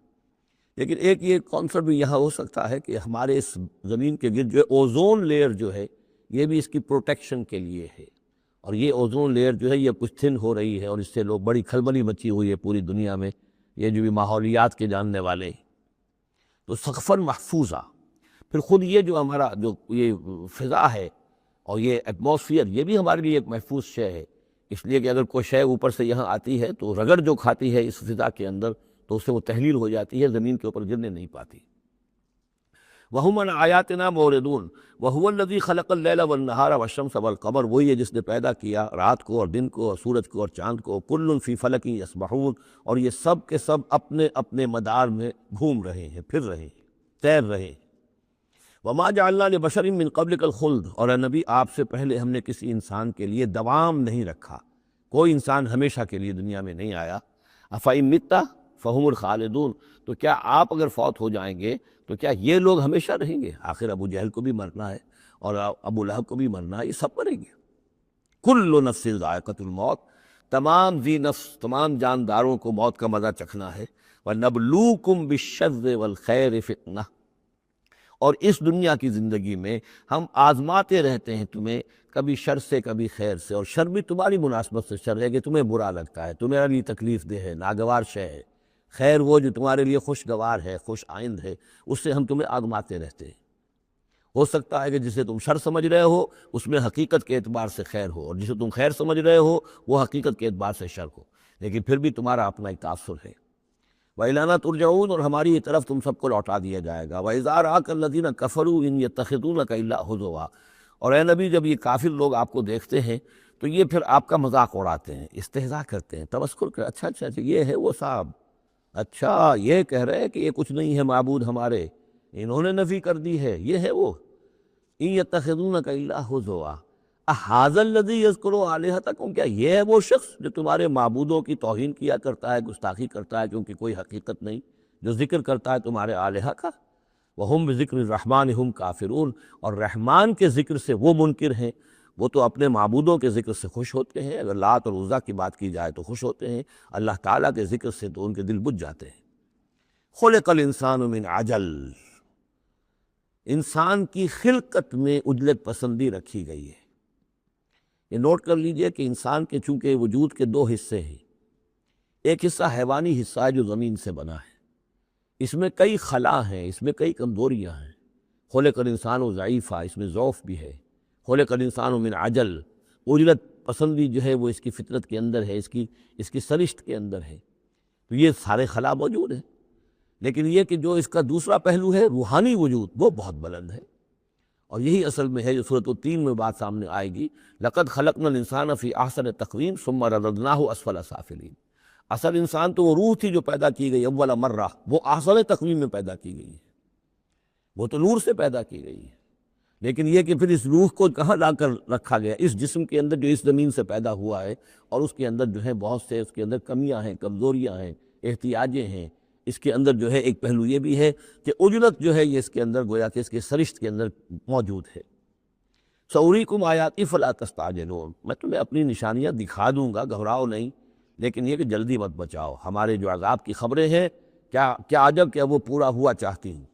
لیکن ایک یہ کانسیپٹ بھی یہاں ہو سکتا ہے کہ ہمارے اس زمین کے گرد جو اوزون لیئر جو ہے، یہ بھی اس کی پروٹیکشن کے لیے ہے، اور یہ اوزون لیئر جو ہے یہ کچھ تھن ہو رہی ہے، اور اس سے لوگ بڑی کھلبلی مچی ہوئی ہے پوری دنیا میں، یہ جو بھی ماحولیات کے جاننے والے ہیں۔ تو سقفاً محفوظہ، پھر خود یہ جو ہمارا جو یہ فضا ہے اور یہ ایٹماسفیئر، یہ بھی ہمارے لیے ایک محفوظ شے ہے، اس لیے کہ اگر کوئی شے اوپر سے یہاں آتی ہے تو رگڑ جو کھاتی ہے اس فضا کے اندر، تو اس سے وہ تحلیل ہو جاتی ہے، زمین کے اوپر گرنے نہیں پاتی۔ وَهُمْ عَنْ آیَاتِنَا مُعْرِضُونَ وَهُوَ الَّذِي خَلَقَ اللَّيْلَ وَالنَّهَارَ وَالشَّمْسَ وَالْقَمَرَ، وہی ہے جس نے پیدا کیا رات کو اور دن کو اور سورج کو اور چاند کو، كُلٌّ فِي فَلَكٍ يَسْبَحُونَ، اور یہ سب کے سب اپنے اپنے مدار میں گھوم رہے ہیں، پھر رہے ہیں، تیر رہے ہیں۔ وَمَا جَعَلْنَا لِبَشَرٍ مِّن قَبْلِكَ الْخُلْدَ، اور اے نبی آپ سے پہلے ہم نے کسی انسان کے لیے دوام نہیں رکھا، کوئی انسان ہمیشہ کے لیے دنیا میں نہیں آیا۔ أَفَإِن مِتَّ فَهُمُ الْخَالِدُونَ، تو کیا آپ اگر فوت ہو جائیں گے تو کیا یہ لوگ ہمیشہ رہیں گے؟ آخر ابو جہل کو بھی مرنا ہے اور ابو لہب کو بھی مرنا ہے، یہ سب مریں گے۔ کل نفس ذائقۃ الموت، تمام ذی نفس، تمام جانداروں کو موت کا مزہ چکھنا ہے۔ وَنَبْلُوكُمْ بِالشَّرِّ وَالْخَيْرِ فِتْنَةً، اور اس دنیا کی زندگی میں ہم آزماتے رہتے ہیں تمہیں، کبھی شر سے کبھی خیر سے، اور شر بھی تمہاری مناسبت سے شر ہے کہ تمہیں برا لگتا ہے، تمہارے لیے تکلیف دہ ہے، ناگوار شے ہے۔ خیر وہ جو تمہارے لیے خوشگوار ہے، خوش آئند ہے، اس سے ہم تمہیں آزماتے رہتے ہیں۔ ہو سکتا ہے کہ جسے تم شر سمجھ رہے ہو اس میں حقیقت کے اعتبار سے خیر ہو، اور جسے تم خیر سمجھ رہے ہو وہ حقیقت کے اعتبار سے شر ہو، لیکن پھر بھی تمہارا اپنا ایک تاثر ہے۔ وَإِلَيْنَا تُرْجَعُونَ، اور ہماری ہی طرف تم سب کو لوٹا دیا جائے گا۔ وَإِذَا رَآكَ الَّذِينَ كَفَرُوا إِن يَتَّخِذُونَكَ إِلَّا هُزُوًا، اور اے نبی جب یہ کافر لوگ آپ کو دیکھتے ہیں تو یہ پھر آپ کا مذاق اڑاتے ہیں، استہزاء کرتے ہیں، تمسخر کرتے ہیں، اچھا اچھا اچھا یہ ہے وہ صاحب، اچھا یہ کہہ رہے ہیں کہ یہ کچھ نہیں ہے معبود ہمارے، انہوں نے نفی کر دی ہے، یہ ہے وہ۔ إِن يَتَّخِذُونَكَ إِلَّا هُزُوًا أَهَٰذَا الَّذِي يَذْكُرُ آلِهَتَكُمْ، کیا یہ ہے وہ شخص جو تمہارے معبودوں کی توہین کیا کرتا ہے، گستاخی کرتا ہے، کیونکہ کوئی حقیقت نہیں، جو ذکر کرتا ہے تمہارے آلہہ کا۔ وَهُمْ بِذِكْرِ الرَّحْمَٰنِ هُمْ كَافِرُونَ، اور رحمان کے ذکر سے وہ منکر ہیں، وہ تو اپنے معبودوں کے ذکر سے خوش ہوتے ہیں، اگر لات اور عزیٰ کی بات کی جائے تو خوش ہوتے ہیں، اللہ تعالیٰ کے ذکر سے تو ان کے دل بجھ جاتے ہیں۔ خُلِقَ الْإِنسَانُ مِنْ عَجَلٍ، انسان کی خلقت میں عجلت پسندی رکھی گئی ہے۔ یہ نوٹ کر لیجئے کہ انسان کے چونکہ وجود کے دو حصے ہیں، ایک حصہ حیوانی حصہ ہے جو زمین سے بنا ہے، اس میں کئی خلا ہیں، اس میں کئی کمزوریاں ہیں۔ خلق الانسان ضعیفا، اس میں ضعف بھی ہے۔ خلق الانسان من عجل، عجلت پسندی جو ہے وہ اس کی فطرت کے اندر ہے، اس کی سرشت کے اندر ہے، تو یہ سارے خلا موجود ہیں۔ لیکن یہ کہ جو اس کا دوسرا پہلو ہے روحانی وجود، وہ بہت بلند ہے، اور یہی اصل میں ہے جو سورۃ التین میں بات سامنے آئے گی، لقد خلقنا الانسان فی احسن تقویم ثم رددناہ اسفل سافلین۔ اصل انسان تو وہ روح تھی جو پیدا کی گئی اول مرہ، وہ احسن تقویم میں پیدا کی گئی ہے، وہ تو نور سے پیدا کی گئی ہے، لیکن یہ کہ پھر اس روح کو کہاں لا کر رکھا گیا؟ اس جسم کے اندر جو اس زمین سے پیدا ہوا ہے، اور اس کے اندر جو ہے بہت سے اس کے اندر کمیاں ہیں، کمزوریاں ہیں، احتیاجیں ہیں۔ اس کے اندر جو ہے ایک پہلو یہ بھی ہے کہ اجلت جو ہے یہ اس کے اندر گویا کہ اس کے سرشت کے اندر موجود ہے۔ سَأُرِيكُمْ آیَاتِي فَلَا تَسْتَعْجِلُونَ، میں تمہیں اپنی نشانیاں دکھا دوں گا، گھبراؤ نہیں، لیکن یہ کہ جلدی مت بچاؤ، ہمارے جو عذاب کی خبریں ہیں کیا عجب کہ وہ پورا ہوا چاہتی ہیں۔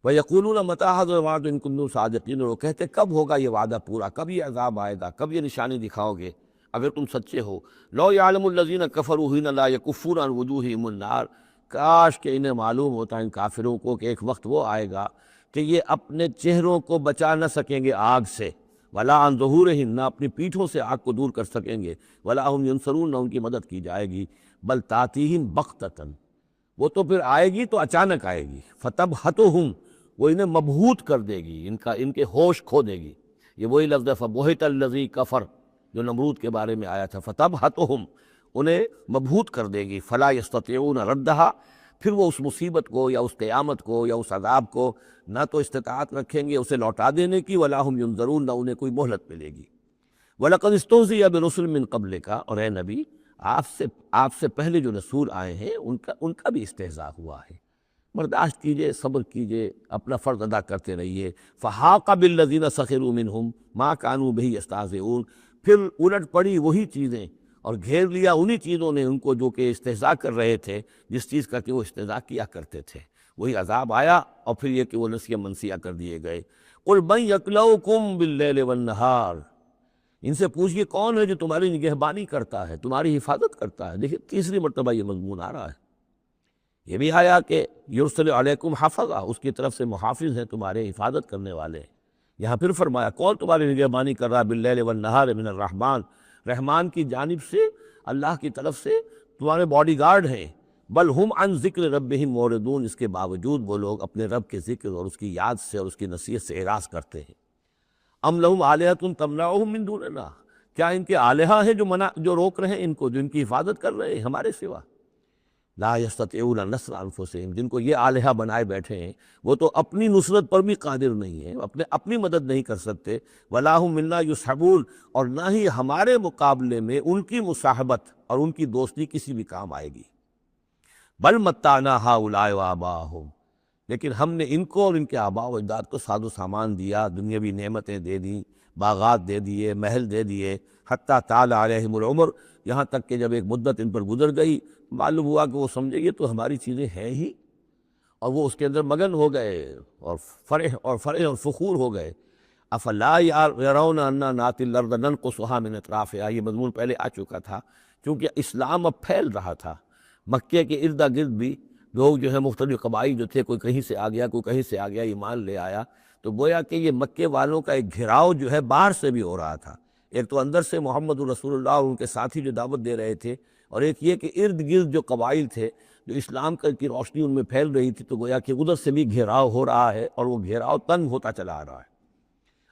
وَيَقُولُونَ مَتَىٰ هَٰذَا الْوَعْدُ إِن كُنتُمْ صَادِقِينَ، اور وہ کہتے کب ہوگا یہ وعدہ پورا، کب یہ عذاب آئے گا، کب یہ نشانی دکھاؤ گے اگر تم سچے ہو۔ لَوْ يَعْلَمُ الَّذِينَ كَفَرُوا حِينَ لَا يَكُفُّونَ عَنْ وُجُوهِهِمُ النَّارَ، کاش کہ انہیں معلوم ہوتا ان کافروں کو کہ ایک وقت وہ آئے گا کہ یہ اپنے چہروں کو بچا نہ سکیں گے آگ سے، وَلَا عَنْ ظُهُورِهِمْ، نہ اپنی پیٹھوں سے آگ کو دور کر سکیں گے، وَلَا هُمْ يُنصَرُونَ، نہ ان کی مدد کی جائے گی، بل تَأْتِيهِمْ بَغْتَةً، وہ تو پھر آئے گی تو اچانک آئے گی، فَتَبْهَتُهُمْ، وہ انہیں مبہوت کر دے گی، ان کے ہوش کھو دے گی۔ یہ وہی لفظ ہے فَبُہِتَ الَّذِي كَفَرَ جو نمرود کے بارے میں آیا تھا، فَتَبْهَتُهُمْ، انہیں مبہوت کر دے گی، فَلَا يَسْتَطِيعُونَ رَدَّهَا، پھر وہ اس مصیبت کو یا اس قیامت کو یا اس عذاب کو نہ تو استطاعت رکھیں گے اسے لوٹا دینے کی، وَلَا هُمْ يُنظَرُونَ، نہ انہیں کوئی مہلت ملے گی۔ وَلَقَدِ اسْتُهْزِئَ بِرُسُلٍ مِّن قَبْلِكَ، اور اے نبی آپ سے پہلے جو رسول آئے ہیں ان کا بھی استہزاء ہوا ہے، برداشت کیجئے، صبر کیجئے، اپنا فرض ادا کرتے رہیے۔ فَحَاقَ بِالَّذِينَ سَخِرُوا مِنْهُمْ مَا كَانُوا بِهِ يَسْتَهْزِئُونَ، پھر الٹ پڑی وہی چیزیں اور گھیر لیا انہی چیزوں نے ان کو جو کہ استہزاء کر رہے تھے، جس چیز کا کہ وہ استہزاء کیا کرتے تھے، وہی عذاب آیا، اور پھر یہ کہ وہ نسیہ منسیہ کر دیے گئے۔ قُلْ مَن يَكْلَؤُكُمْ بِاللَّيْلِ وَالنَّهَارِ، ان سے پوچھئے کون ہے جو تمہاری نگہبانی کرتا ہے، تمہاری حفاظت کرتا ہے۔ دیکھیں تیسری مرتبہ یہ مضمون آ رہا ہے، یہ بھی آیا کہ یرسل علیکم حفظہ، اس کی طرف سے محافظ ہیں تمہارے، حفاظت کرنے والے ہیں۔ یہاں پھر فرمایا کون تمہاری نگہبانی کر رہا ہے، باللیل والنہار من الرحمن، رحمان کی جانب سے، اللہ کی طرف سے تمہارے باڈی گارڈ ہیں۔ بل ہم عن ذکر ربہم موردون، اس کے باوجود وہ لوگ اپنے رب کے ذکر اور اس کی یاد سے اور اس کی نصیحت سے اعراض کرتے ہیں۔ ام لہم آلہۃ تمنعہم من دوننا، کیا ان کے آلہہ ہیں جو روک رہے ہیں ان کو، جو ان کی حفاظت کر رہے ہیں ہمارے سوا؟ لا یستطیعون نصر انفسہم، جن کو یہ آلہہ بنائے بیٹھے ہیں وہ تو اپنی نصرت پر بھی قادر نہیں ہیں، اپنی مدد نہیں کر سکتے۔ ولا ہم منا یصحبون، اور نہ ہی ہمارے مقابلے میں ان کی مصاحبت اور ان کی دوستی کسی بھی کام آئے گی۔ بل متعنا ہؤلاء وآباءہم، لیکن ہم نے ان کو اور ان کے آباء و اجداد کو ساز و سامان دیا، دنیاوی نعمتیں دے دیں، باغات دے دیے، محل دے دیے، حتیٰ طال علیہم العمر، یہاں تک کہ جب ایک مدت ان پر گزر گئی معلوم ہوا کہ وہ سمجھے یہ تو ہماری چیزیں ہیں ہی، اور وہ اس کے اندر مگن ہو گئے اور فرح اور فخور ہو گئے۔ افلا یرون انا ناتی الارض ننقصها من اطرافها، یہ مضمون پہلے آ چکا تھا، کیونکہ اسلام اب پھیل رہا تھا، مکے کے ارد گرد بھی لوگ جو ہے مختلف قبائل جو تھے، کوئی کہیں سے آ گیا، کوئی کہیں سے آ گیا، ایمان لے آیا، تو گویا کہ یہ مکے والوں کا ایک گھراؤ جو ہے باہر سے بھی ہو رہا تھا، ایک تو اندر سے محمد رسول اللہ اور ان کے ساتھی جو دعوت دے رہے تھے، اور ایک یہ کہ ارد گرد جو قبائل تھے جو اسلام کی روشنی ان میں پھیل رہی تھی، تو گویا کہ ادھر سے بھی گھیراؤ ہو رہا ہے، اور وہ گھیراؤ تنگ ہوتا چلا آ رہا ہے۔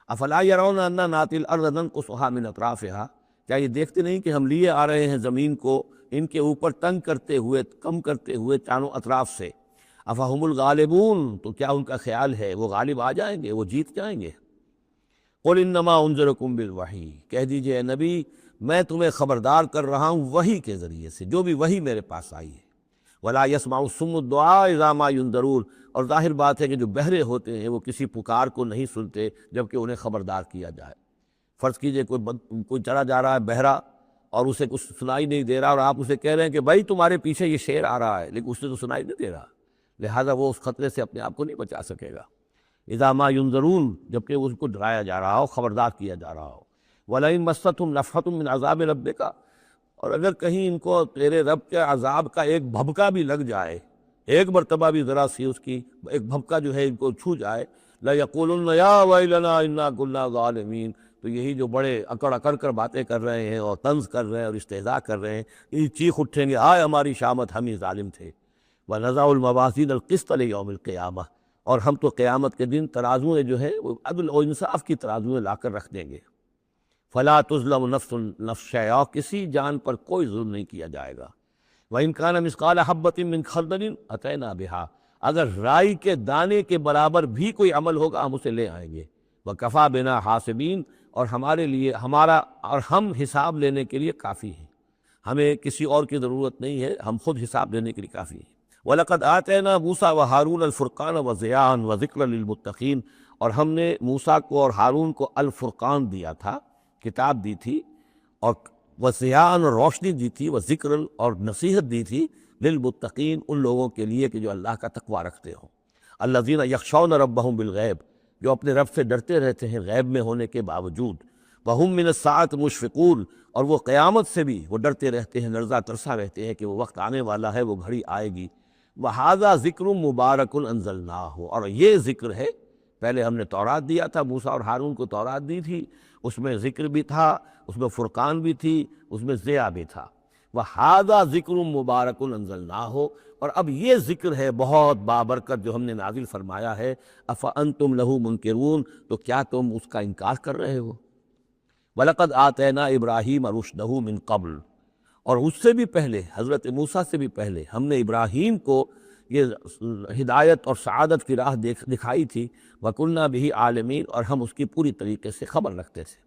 افلا یرون انا ناتی الارض ننقصها من اطرافها، کیا یہ دیکھتے نہیں کہ ہم لیے آ رہے ہیں زمین کو ان کے اوپر تنگ کرتے ہوئے، کم کرتے ہوئے چاروں اطراف سے۔ افہم الغالبون، تو کیا ان کا خیال ہے وہ غالب آ جائیں گے، وہ جیت جائیں گے؟ قل انما انذرکم بالوحی، کہہ دیجئے اے نبی میں تمہیں خبردار کر رہا ہوں وحی کے ذریعے سے، جو بھی وحی میرے پاس آئی ہے۔ ولا يسمع الصم الدعاء اذا ما ينذرون، اور ظاہر بات ہے کہ جو بہرے ہوتے ہیں وہ کسی پکار کو نہیں سنتے جبکہ انہیں خبردار کیا جائے۔ فرض کیجئے کوئی چلا جا رہا ہے بہرا اور اسے کچھ سنائی نہیں دے رہا، اور آپ اسے کہہ رہے ہیں کہ بھائی تمہارے پیچھے یہ شیر آ رہا ہے، لیکن اسے تو سنائی نہیں دے رہا، لہذا وہ اس خطرے سے اپنے آپ کو نہیں بچا سکے گا۔ اذا ما ينذرون، جبکہ اس کو ڈرایا جا رہا ہو، خبردار کیا جا رہا ہو۔ وَلَئِن مَسَّتْهُمْ نَفْحَةٌ مِّنْ عَذَابِ رَبِّكَ، اور اگر کہیں ان کو تیرے رب کے عذاب کا ایک بھبکا بھی لگ جائے، ایک مرتبہ بھی ذرا سی اس کی ایک بھبکا جو ہے ان کو چھو جائے، لَيَقُولُنَّ يَا وَيْلَنَا إِنَّا كُنَّا ظَالِمِينَ، تو یہی جو بڑے اکڑ کر باتیں کر رہے ہیں اور طنز کر رہے ہیں اور استہزاء کر رہے ہیں، یہ چیخ اٹھیں گے ہائے ہماری شامت، ہم ہی ظالم تھے۔ وَنَضَعُ الْمَوَازِينَ الْقِسْطَ لِيَوْمِ الْقِيَامَةِ، اور ہم تو قیامت کے دن ترازویں جو ہے وہ عدل و انصاف کی ترازویں لا کر رکھ دیں گے۔ فَلَا تُظْلَمُ نَفْسٌ شَيْئًا، کسی جان پر کوئی ظلم نہیں کیا جائے گا۔ وَإِنْ كَانَ مِثْقَالَ حَبَّةٍ مِّنْ خَرْدَلٍ أَتَيْنَا بِهَا، اگر رائی کے دانے کے برابر بھی کوئی عمل ہوگا ہم اسے لے آئیں گے. وَكَفَىٰ بِنَا حَاسِبِينَ، اور ہمارے لیے ہم حساب لینے کے لیے کافی ہیں، ہمیں کسی اور کی ضرورت نہیں ہے، ہم خود حساب لینے کے لیے کافی ہیں. وَلَقَدْ آتَيْنَا مُوسَىٰ وَهَارُونَ الْفُرْقَانَ وَضِيَاءً وَذِكْرًا لِّلْمُتَّقِينَ، اور ہم نے موسیٰ کو اور ہارون کو الفرقان دیا تھا، کتاب دی تھی، اور وضیاءً، اور روشنی دی تھی، وذکر، اور نصیحت دی تھی، للمتقین، ان لوگوں کے لیے کہ جو اللہ کا تقوی رکھتے ہوں. الذین یخشون ربہم بالغیب، جو اپنے رب سے ڈرتے رہتے ہیں غیب میں ہونے کے باوجود. وہم من الساعۃ مشفقون، اور وہ قیامت سے بھی وہ ڈرتے رہتے ہیں، لرزہ ترسا رہتے ہیں کہ وہ وقت آنے والا ہے، وہ گھڑی آئے گی. وَهَذَا ذِكْرٌ مُبَارَكٌ أَنزَلْنَاهُ، اور یہ ذکر ہے، پہلے ہم نے تورات دیا تھا، موسیٰ اور ہارون کو تورات دی تھی، اس میں ذکر بھی تھا، اس میں فرقان بھی تھی، اس میں ضیاء بھی تھا. وَهَذَا ذِكْرٌ مُبَارَكٌ أَنزَلْنَاهُ، اور اب یہ ذکر ہے بہت بابرکت جو ہم نے نازل فرمایا ہے. أَفَأَنْتُمْ لَهُ مُنْكِرُونَ، تو کیا تم اس کا انکار کر رہے ہو؟ وَلَقَدْ آتَيْنَا إِبْرَاهِيمَ رُشْدَهُ مِنْ قَبْلُ، اور اس سے بھی پہلے، حضرت موسیٰ سے بھی پہلے ہم نے ابراہیم کو یہ ہدایت اور سعادت کی راہ دکھائی تھی. وَكُنَّا بِهِ عَالِمِينَ، اور ہم اس کی پوری طریقے سے خبر رکھتے تھے.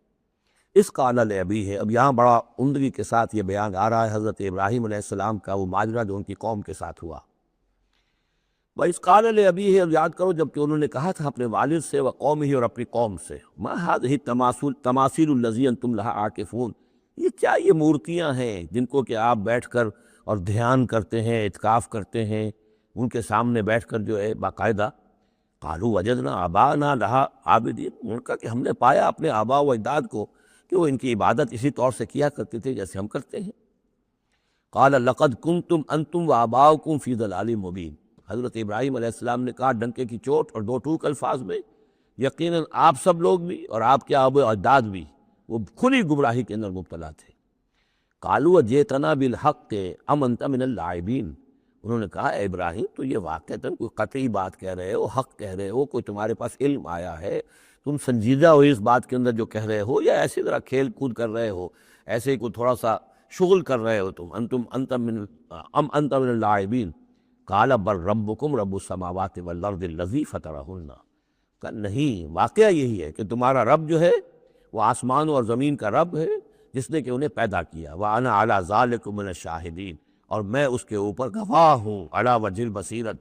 اس قال لأبیہ، اب یہاں بڑا عمدگی کے ساتھ یہ بیان آ رہا ہے حضرت ابراہیم علیہ السلام کا وہ ماجرا جو ان کی قوم کے ساتھ ہوا. وَإِذْ قَالَ لِأَبِيهِ، اب یاد کرو جب کہ انہوں نے کہا تھا اپنے والد سے، وَقَوْمِهِ، اور اپنی قوم سے، مَا هَٰذِهِ التَّمَاثِيلُ الَّتِي أَنتُمْ لَهَا عَاكِفُونَ، یہ کیا یہ مورتیاں ہیں جن کو کہ آپ بیٹھ کر اور دھیان کرتے ہیں، اعتکاف کرتے ہیں، ان کے سامنے بیٹھ کر جو ہے باقاعدہ. قالوا وجدنا آباءنا لها عابدین، انہوں نے کہا کہ ہم نے پایا اپنے آباء و اجداد کو کہ وہ ان کی عبادت اسی طور سے کیا کرتے تھے جیسے ہم کرتے ہیں. قال لقد کنتم انتم وآباؤکم فی ضلال مبین، حضرت ابراہیم علیہ السلام نے کہا ڈنکے کی چوٹ اور دو ٹوک الفاظ میں، یقیناً آپ سب لوگ بھی اور آپ کے آباء و اجداد بھی وہ کھلی گمراہی کے اندر مبتلا تھے. قالوا جئتنا بالحق ام انت من اللاعبین، انہوں نے کہا اے ابراہیم تو یہ واقعتاً کوئی قطعی بات کہہ رہے ہو، حق کہہ رہے ہو، کوئی تمہارے پاس علم آیا ہے، تم سنجیدہ ہو اس بات کے اندر جو کہہ رہے ہو، یا ایسی طرح کھیل کود کر رہے ہو، ایسے ہی کوئی تھوڑا سا شغل کر رہے ہو تم؟ انت من اللاعبین. قال بل ربکم رب السماوات والارض الذی فطرہن، کہ نہیں، واقعہ یہی ہے کہ تمہارا رب جو ہے وہ آسمان اور زمین کا رب ہے جس نے کہ انہیں پیدا کیا. وَأَنَا عَلَىٰ ذَلِكُم مِّنَ الشَّاهِدِينَ، اور میں اس کے اوپر گواہ ہوں. عَلَىٰ وَجْهِ الْبَصِيرَةِ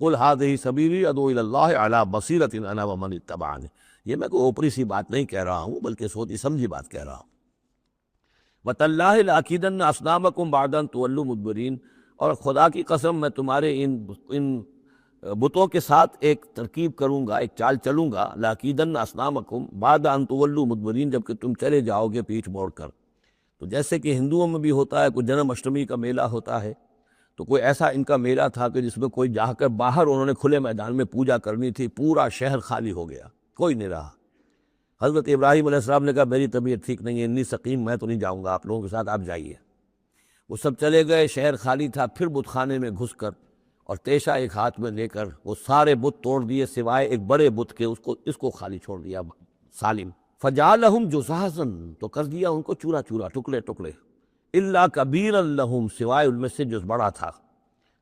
قُلْ هَٰذِهِ سَبِيلِي أَدْعُو إِلَى اللَّهِ عَلَىٰ بَصِيرَةٍ أَنَا وَمَنِ اتَّبَعَنِي، یہ میں کوئی اوپری سی بات نہیں کہہ رہا ہوں بلکہ سوچی سمجھی بات کہہ رہا ہوں. وَتَاللَّهِ لَأَكِيدَنَّ أَصْنَامَكُمْ بَعْدَ أَن تُوَلُّوا مُدْبِرِينَ، اور خدا کی قسم میں تمہارے ان بتوں کے ساتھ ایک ترکیب کروں گا، ایک چال چلوں گا. لَأَكِيدَنَّ أَصْنَامَكُمْ بَعْدَ أَن تُوَلُّوا مُدْبِرِينَ، جب کہ تم چلے جاؤ گے پیٹھ موڑ کر. تو جیسے کہ ہندوؤں میں بھی ہوتا ہے، کوئی جنم اشٹمی کا میلہ ہوتا ہے، تو کوئی ایسا ان کا میلہ تھا کہ جس میں کوئی جا کر باہر انہوں نے کھلے میدان میں پوجا کرنی تھی، پورا شہر خالی ہو گیا، کوئی نہیں رہا. حضرت ابراہیم علیہ السلام نے کہا میری طبیعت ٹھیک نہیں ہے، اتنی سقیم، میں تو نہیں جاؤں گا آپ لوگوں کے ساتھ، آپ جائیے. وہ سب چلے گئے، شہر خالی تھا. پھر بت خانے میں گھس کر اور تیشہ ایک ہاتھ میں لے کر وہ سارے بت توڑ دیے سوائے ایک بڑے بت کے، اس کو خالی چھوڑ دیا سالم. فجعلہم جذاذا، تو کر دیا ان کو چورا چورا، ٹکڑے ٹکڑے. الا کبیرا لہم، سوائے ان میں سے جو بڑا تھا.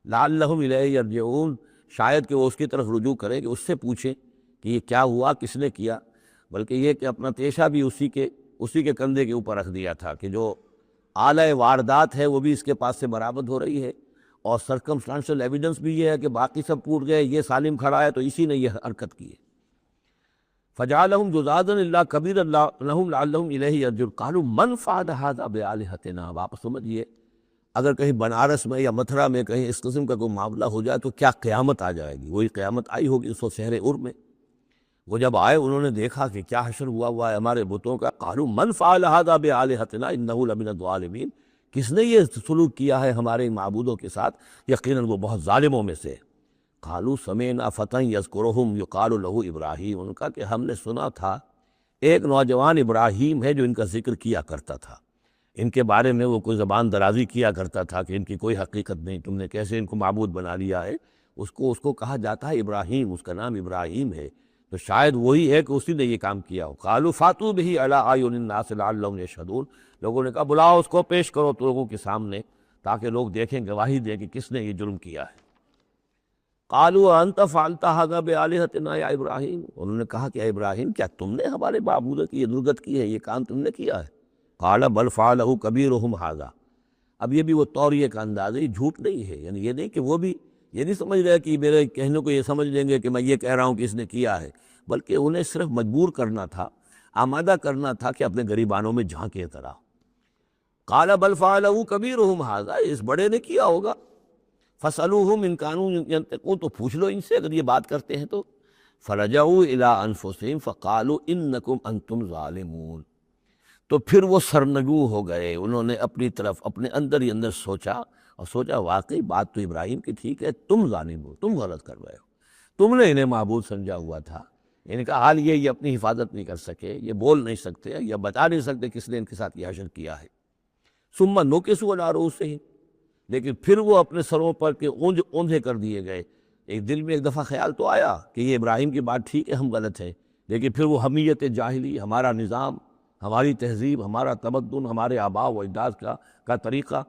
لعلہم الیہ یرجعون، شاید کہ وہ اس کی طرف رجوع کریں، کہ اس سے پوچھیں کہ یہ کیا ہوا، کس نے کیا. بلکہ یہ کہ اپنا پیشہ بھی اسی کے کندھے کے اوپر رکھ دیا تھا کہ جو آلۂ واردات ہے وہ بھی اس کے پاس سے برآمد ہو رہی ہے، اور سرکمسٹانشل ایویڈنس بھی یہ ہے کہ باقی سب ٹوٹ گئے، یہ سالم کھڑا ہے تو اسی نے یہ حرکت کی ہے. فجعلہم جذاذا الا کبیرا لہم لعلہم الیہ یرجعون. قالوا من فعل ھذا بآلہتنا، واپس سمجھیے، اگر کہیں بنارس میں یا متھرا میں کہیں اس قسم کا کوئی معاملہ ہو جائے تو کیا قیامت آ جائے گی. وہی قیامت آئی ہوگی اس وقت شہر ار میں. وہ جب آئے انہوں نے دیکھا کہ کیا حشر ہوا ہے ہمارے بتوں کا. قالوا من فعل ھذا بآلہتنا انہ لمن الظالمین، کس نے یہ سلوک کیا ہے ہمارے معبودوں کے ساتھ، یقیناً وہ بہت ظالموں میں سے. قالوا سمعنا فتى یذکرہم یقال لہ ابراہیم، ان کا کہ ہم نے سنا تھا ایک نوجوان ابراہیم ہے جو ان کا ذکر کیا کرتا تھا، ان کے بارے میں وہ کوئی زبان درازی کیا کرتا تھا کہ ان کی کوئی حقیقت نہیں، تم نے کیسے ان کو معبود بنا لیا ہے. اس کو کہا جاتا ہے ابراہیم، اس کا نام ابراہیم ہے، تو شاید وہی ہے کہ اسی نے یہ کام کیا ہو. قالوا فاتوا بہ علی اعین الناس لعلہم یشہدون، لوگوں نے کہا بلاؤ اس کو، پیش کرو تو لوگوں کے سامنے تاکہ لوگ دیکھیں، گواہی دیں کہ کس نے یہ جرم کیا ہے۔ قالوا انت فعلت هذا بآلهتنا یا ابراہیم، انہوں نے کہا کہ اے ابراہیم، کیا تم نے ہمارے معبودوں کی یہ درگت کی ہے، یہ کام تم نے کیا ہے؟ قال بل فعلہ کبیرہم ھذا، اب یہ بھی وہ توریہ کا انداز ہے، یہ جھوٹ نہیں ہے، یعنی یہ نہیں کہ وہ بھی یہ نہیں سمجھ رہے کہ میرے کہنے کو یہ سمجھ لیں گے کہ میں یہ کہہ رہا ہوں کہ اس نے کیا ہے، بلکہ انہیں صرف مجبور کرنا تھا، آمادہ کرنا تھا کہ اپنے گریبانوں میں جھانکے طرح۔ قال بل فعلہ کبیرہم ھذا، اس بڑے نے کیا ہوگا، فَاسْأَلُوهُمْ إِنْ كَانُوا يَنْطِقُونَ، تو پوچھ لو ان سے اگر یہ بات کرتے ہیں تو۔ فَرَجَعُوا إِلَىٰ أَنفُسِهِمْ فَقَالُوا إِنَّكُمْ أَنْتُمْ ظَالِمُونَ، تو پھر وہ سرنگوں ہو گئے، انہوں نے اپنی طرف اپنے اندر ہی اندر سوچا، اور سوچا واقعی بات تو ابراہیم کی ٹھیک ہے، تم ظالم ہو، تم غلط کر رہے ہو، تم نے انہیں معبود سمجھا ہوا تھا۔ ان کا حال یہ اپنی حفاظت نہیں کر سکے، یہ بول نہیں سکتے یا بتا نہیں سکتے کس نے ان کے ساتھ یہ حشر کیا ہے۔ ثم نُكِسُوا عَلَىٰ رُءُوسِهِمْ، لیکن پھر وہ اپنے سروں پر کے اوندھے کر دیے گئے۔ ایک دل میں ایک دفعہ خیال تو آیا کہ یہ ابراہیم کی بات ٹھیک ہے، ہم غلط ہیں، لیکن پھر وہ حمیت جاہلی، ہمارا نظام، ہماری تہذیب، ہمارا تمدن، ہمارے آباء و اجداد کا طریقہ،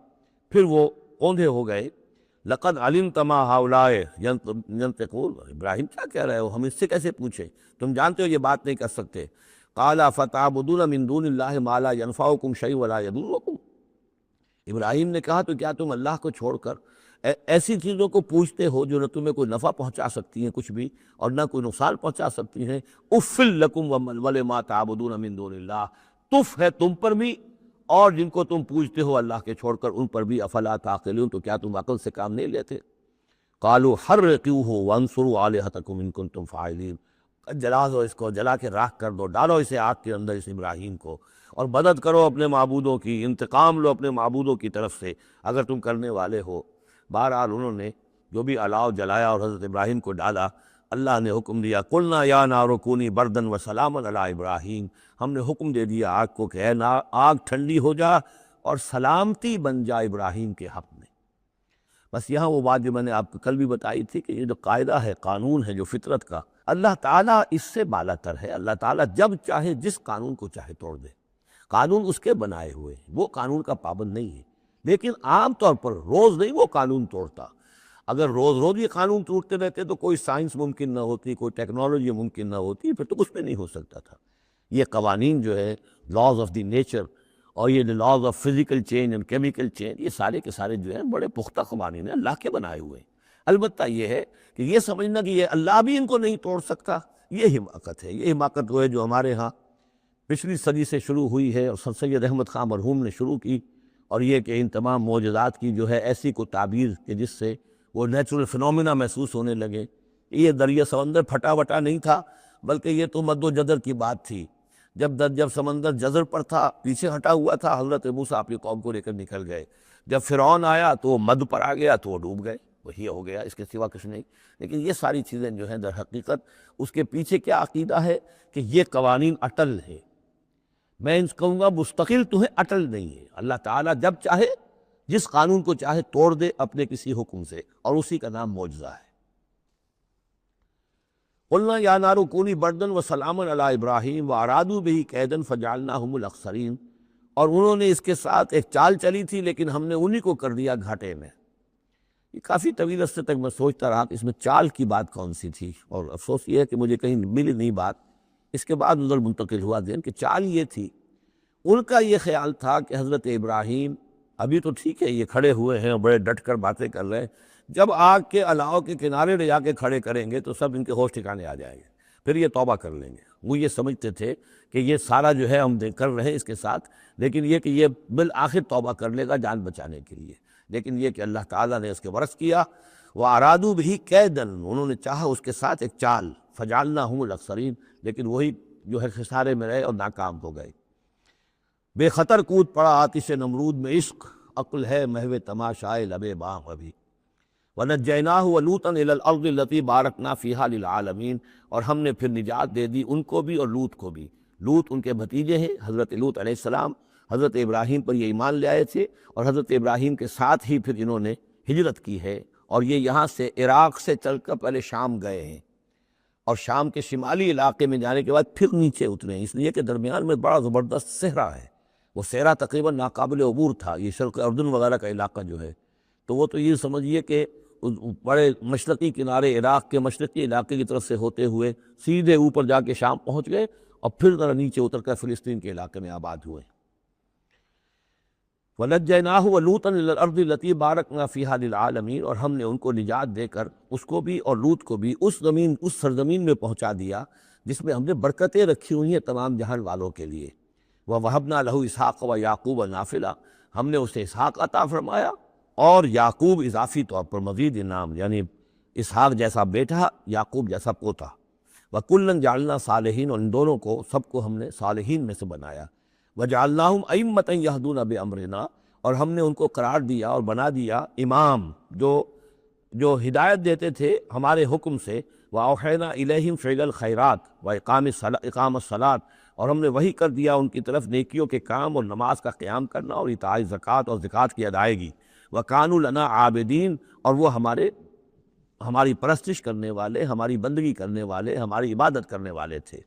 پھر وہ اوندھے ہو گئے۔ لقد علمت ما هؤلاء ينطقون، ابراہیم کیا کہہ رہے ہو، ہم اس سے کیسے پوچھیں، تم جانتے ہو یہ بات نہیں کر سکتے۔ قال فتعبدون من دون اللہ ما لا ينفعكم شيئا ولا يضركم، ابراہیم نے کہا تو کیا تم اللہ کو چھوڑ کر ایسی چیزوں کو پوچھتے ہو جو نہ تمہیں کوئی نفع پہنچا سکتی ہیں کچھ بھی، اور نہ کوئی نقصان پہنچا سکتی ہیں؟ اف لکم ولما تعبدون من دون اللہ، تف ہے تم پر بھی اور جن کو تم پوچھتے ہو اللہ کے چھوڑ کر ان پر بھی، افلا تعقلون، تو کیا تم عقل سے کام نہیں لیتے؟ قالوا حرقوه وانصروا آلہتکم ان کنتم فاعلین، جلا دو اس کو، جلا کے راکھ کر دو، ڈالو اسے آگ کے اندر اس ابراہیم کو، اور مدد کرو اپنے معبودوں کی، انتقام لو اپنے معبودوں کی طرف سے اگر تم کرنے والے ہو۔ بہرحال انہوں نے جو بھی الاؤ جلایا اور حضرت ابراہیم کو ڈالا، اللہ نے حکم دیا قلنا یا نار کونی بردن و سلاما علی ابراہیم، ہم نے حکم دے دیا آگ کو کہ اے آگ ٹھنڈی ہو جا اور سلامتی بن جا ابراہیم کے حق میں۔ بس یہاں وہ بات جو میں نے آپ کو کل بھی بتائی تھی کہ یہ جو قاعدہ ہے، قانون ہے جو فطرت کا، اللہ تعالیٰ اس سے بالا تر ہے، اللہ تعالیٰ جب چاہے جس قانون کو چاہے توڑ دے، قانون اس کے بنائے ہوئے ہیں، وہ قانون کا پابند نہیں ہے، لیکن عام طور پر روز نہیں وہ قانون توڑتا۔ اگر روز روز یہ قانون ٹوٹتے رہتے تو کوئی سائنس ممکن نہ ہوتی، کوئی ٹیکنالوجی ممکن نہ ہوتی، پھر تو کچھ بھی نہیں ہو سکتا تھا۔ یہ قوانین جو ہے، لاز آف دی نیچر، اور یہ laws of physical change and chemical change, یہ سارے کے سارے جو ہیں بڑے پختہ قوانین ہیں، اللہ کے بنائے ہوئے ہیں۔ البتہ یہ ہے کہ یہ سمجھنا کہ یہ اللہ بھی ان کو نہیں توڑ سکتا، یہ حماقت ہے۔ یہ حماقت وہ ہے جو ہمارے ہاں پچھلی صدی سے شروع ہوئی ہے، اور سر سید احمد خان مرحوم نے شروع کی، اور یہ کہ ان تمام معجزات کی جو ہے ایسی کو تعبیر کہ جس سے وہ نیچرل فنومینا محسوس ہونے لگے۔ یہ دریا سمندر پھٹا وٹا نہیں تھا، بلکہ یہ تو مد و جزر کی بات تھی۔ جب سمندر جزر پر تھا، پیچھے ہٹا ہوا تھا، حضرت موسیٰ اپنی قوم کو لے کر نکل گئے۔ جب فرعون آیا تو وہ مد پر آ گیا تو وہ ڈوب گئے، وہی ہو گیا، اس کے سوا کچھ نہیں۔ لیکن یہ ساری چیزیں جو ہیں در حقیقت اس کے پیچھے کیا عقیدہ ہے کہ یہ قوانین اٹل ہے، میں ان کہوں گا مستقل تو ہے، اٹل نہیں ہے۔ اللہ تعالیٰ جب چاہے جس قانون کو چاہے توڑ دے اپنے کسی حکم سے، اور اسی کا نام معجزہ ہے۔ قلنا یا نار کونی بردن و سلاما علی ابراہیم وارادوا بہ کیدا فجعلناہم الاخسرین، اور انہوں نے اس کے ساتھ ایک چال چلی تھی لیکن ہم نے انہی کو کر دیا گھاٹے میں۔ یہ کافی طویل عرصے تک میں سوچتا رہا کہ اس میں چال کی بات کون سی تھی، اور افسوس یہ ہے کہ مجھے کہیں ملی نہیں بات۔ اس کے بعد نظر منتقل ہوا ذہن کہ چال یہ تھی، ان کا یہ خیال تھا کہ حضرت ابراہیم ابھی تو ٹھیک ہے یہ کھڑے ہوئے ہیں اور بڑے ڈٹ کر باتیں کر رہے ہیں، جب آگ کے الاؤ کے کنارے لے جا کے کھڑے کریں گے تو سب ان کے ہوش ٹھکانے آ جائیں گے، پھر یہ توبہ کر لیں گے۔ وہ یہ سمجھتے تھے کہ یہ سارا جو ہے ہم کر رہے ہیں اس کے ساتھ، لیکن یہ کہ یہ بالآخر توبہ کر لے گا جان بچانے کے لیے۔ لیکن یہ کہ اللہ تعالیٰ نے اس کے برعکس کیا، وَأَرَادُوا بِهِ كَيْدًا، انہوں نے چاہا اس کے ساتھ ایک چال، فَجَعَلْنَاهُمُ الْأَخْسَرِينَ، لیکن وہی جو ہے خسارے میں رہے اور ناکام ہو گئے۔ بے خطر کود پڑا آتش نمرود میں عشق، عقل ہے محو تماشائے لبِ بام ابھی، وَنَجَّيْنَاهُ وَلُوطًا إِلَى الْأَرْضِ الَّتِي بَارَكْنَا فِيهَا لِلْعَالَمِينَ، اور ہم نے پھر نجات دے دی ان کو بھی اور لوط کو بھی۔ لوط ان کے بھتیجے ہیں، حضرت لوط علیہ السلام حضرت ابراہیم پر یہ ایمان لے آئے تھے، اور حضرت ابراہیم کے ساتھ ہی پھر انہوں نے ہجرت کی ہے، اور یہ یہاں سے عراق سے چل کر پہلے شام گئے ہیں، اور شام کے شمالی علاقے میں جانے کے بعد پھر نیچے اترے ہیں، اس لیے کہ درمیان میں بڑا زبردست صحرا ہے، وہ سیرا تقریباً ناقابل عبور تھا، یہ شرق اردن وغیرہ کا علاقہ جو ہے، تو وہ تو یہ سمجھیے کہ بڑے مشرقی کنارے عراق کے مشرقی علاقے کی طرف سے ہوتے ہوئے سیدھے اوپر جا کے شام پہنچ گئے اور پھر ذرا نیچے اتر کر فلسطین کے علاقے میں آباد ہوئے۔ وَنَجَّيْنَاهُ وَلُوطًا إِلَى الْأَرْضِ الَّتِي بَارَكْنَا فِيهَا لِلْعَالَمِينَ، اور ہم نے ان کو نجات دے کر اس کو بھی اور لوط کو بھی اس سرزمین میں پہنچا دیا جس میں ہم نے برکتیں رکھی ہوئی ہیں تمام جہان والوں کے لیے۔ وَوَهَبْنَا لَهُ إِسْحَاقَ وَيَعْقُوبَ نَافِلَةً، ہم نے اسے اسحاق عطا فرمایا اور یعقوب اضافی طور پر مزید انعام، یعنی اسحاق جیسا بیٹا، یعقوب جیسا پوتا۔ وَكُلًّا جَعَلْنَا صَالِحِينَ، اور ان دونوں کو سب کو ہم نے صالحین میں سے بنایا۔ وَجَعَلْنَاهُمْ أَئِمَّةً يَهْدُونَ بِأَمْرِنَا، اور ہم نے ان کو قرار دیا اور بنا دیا امام جو ہدایت دیتے تھے ہمارے حکم سے۔ وَأَوْحَيْنَا إِلَيْهِمْ فِعْلَ الْخَيْرَاتِ وَإِقَامَ الصَّلَاةِ، اور ہم نے وحی کر دیا ان کی طرف نیکیوں کے کام اور نماز کا قیام کرنا اور ایتاء زکوٰۃ اور زکوٰۃ کی ادائیگی۔ وَكَانُوا لَنَا عَابِدِينَ، اور وہ ہماری پرستش کرنے والے، ہماری بندگی کرنے والے، ہماری عبادت کرنے والے تھے۔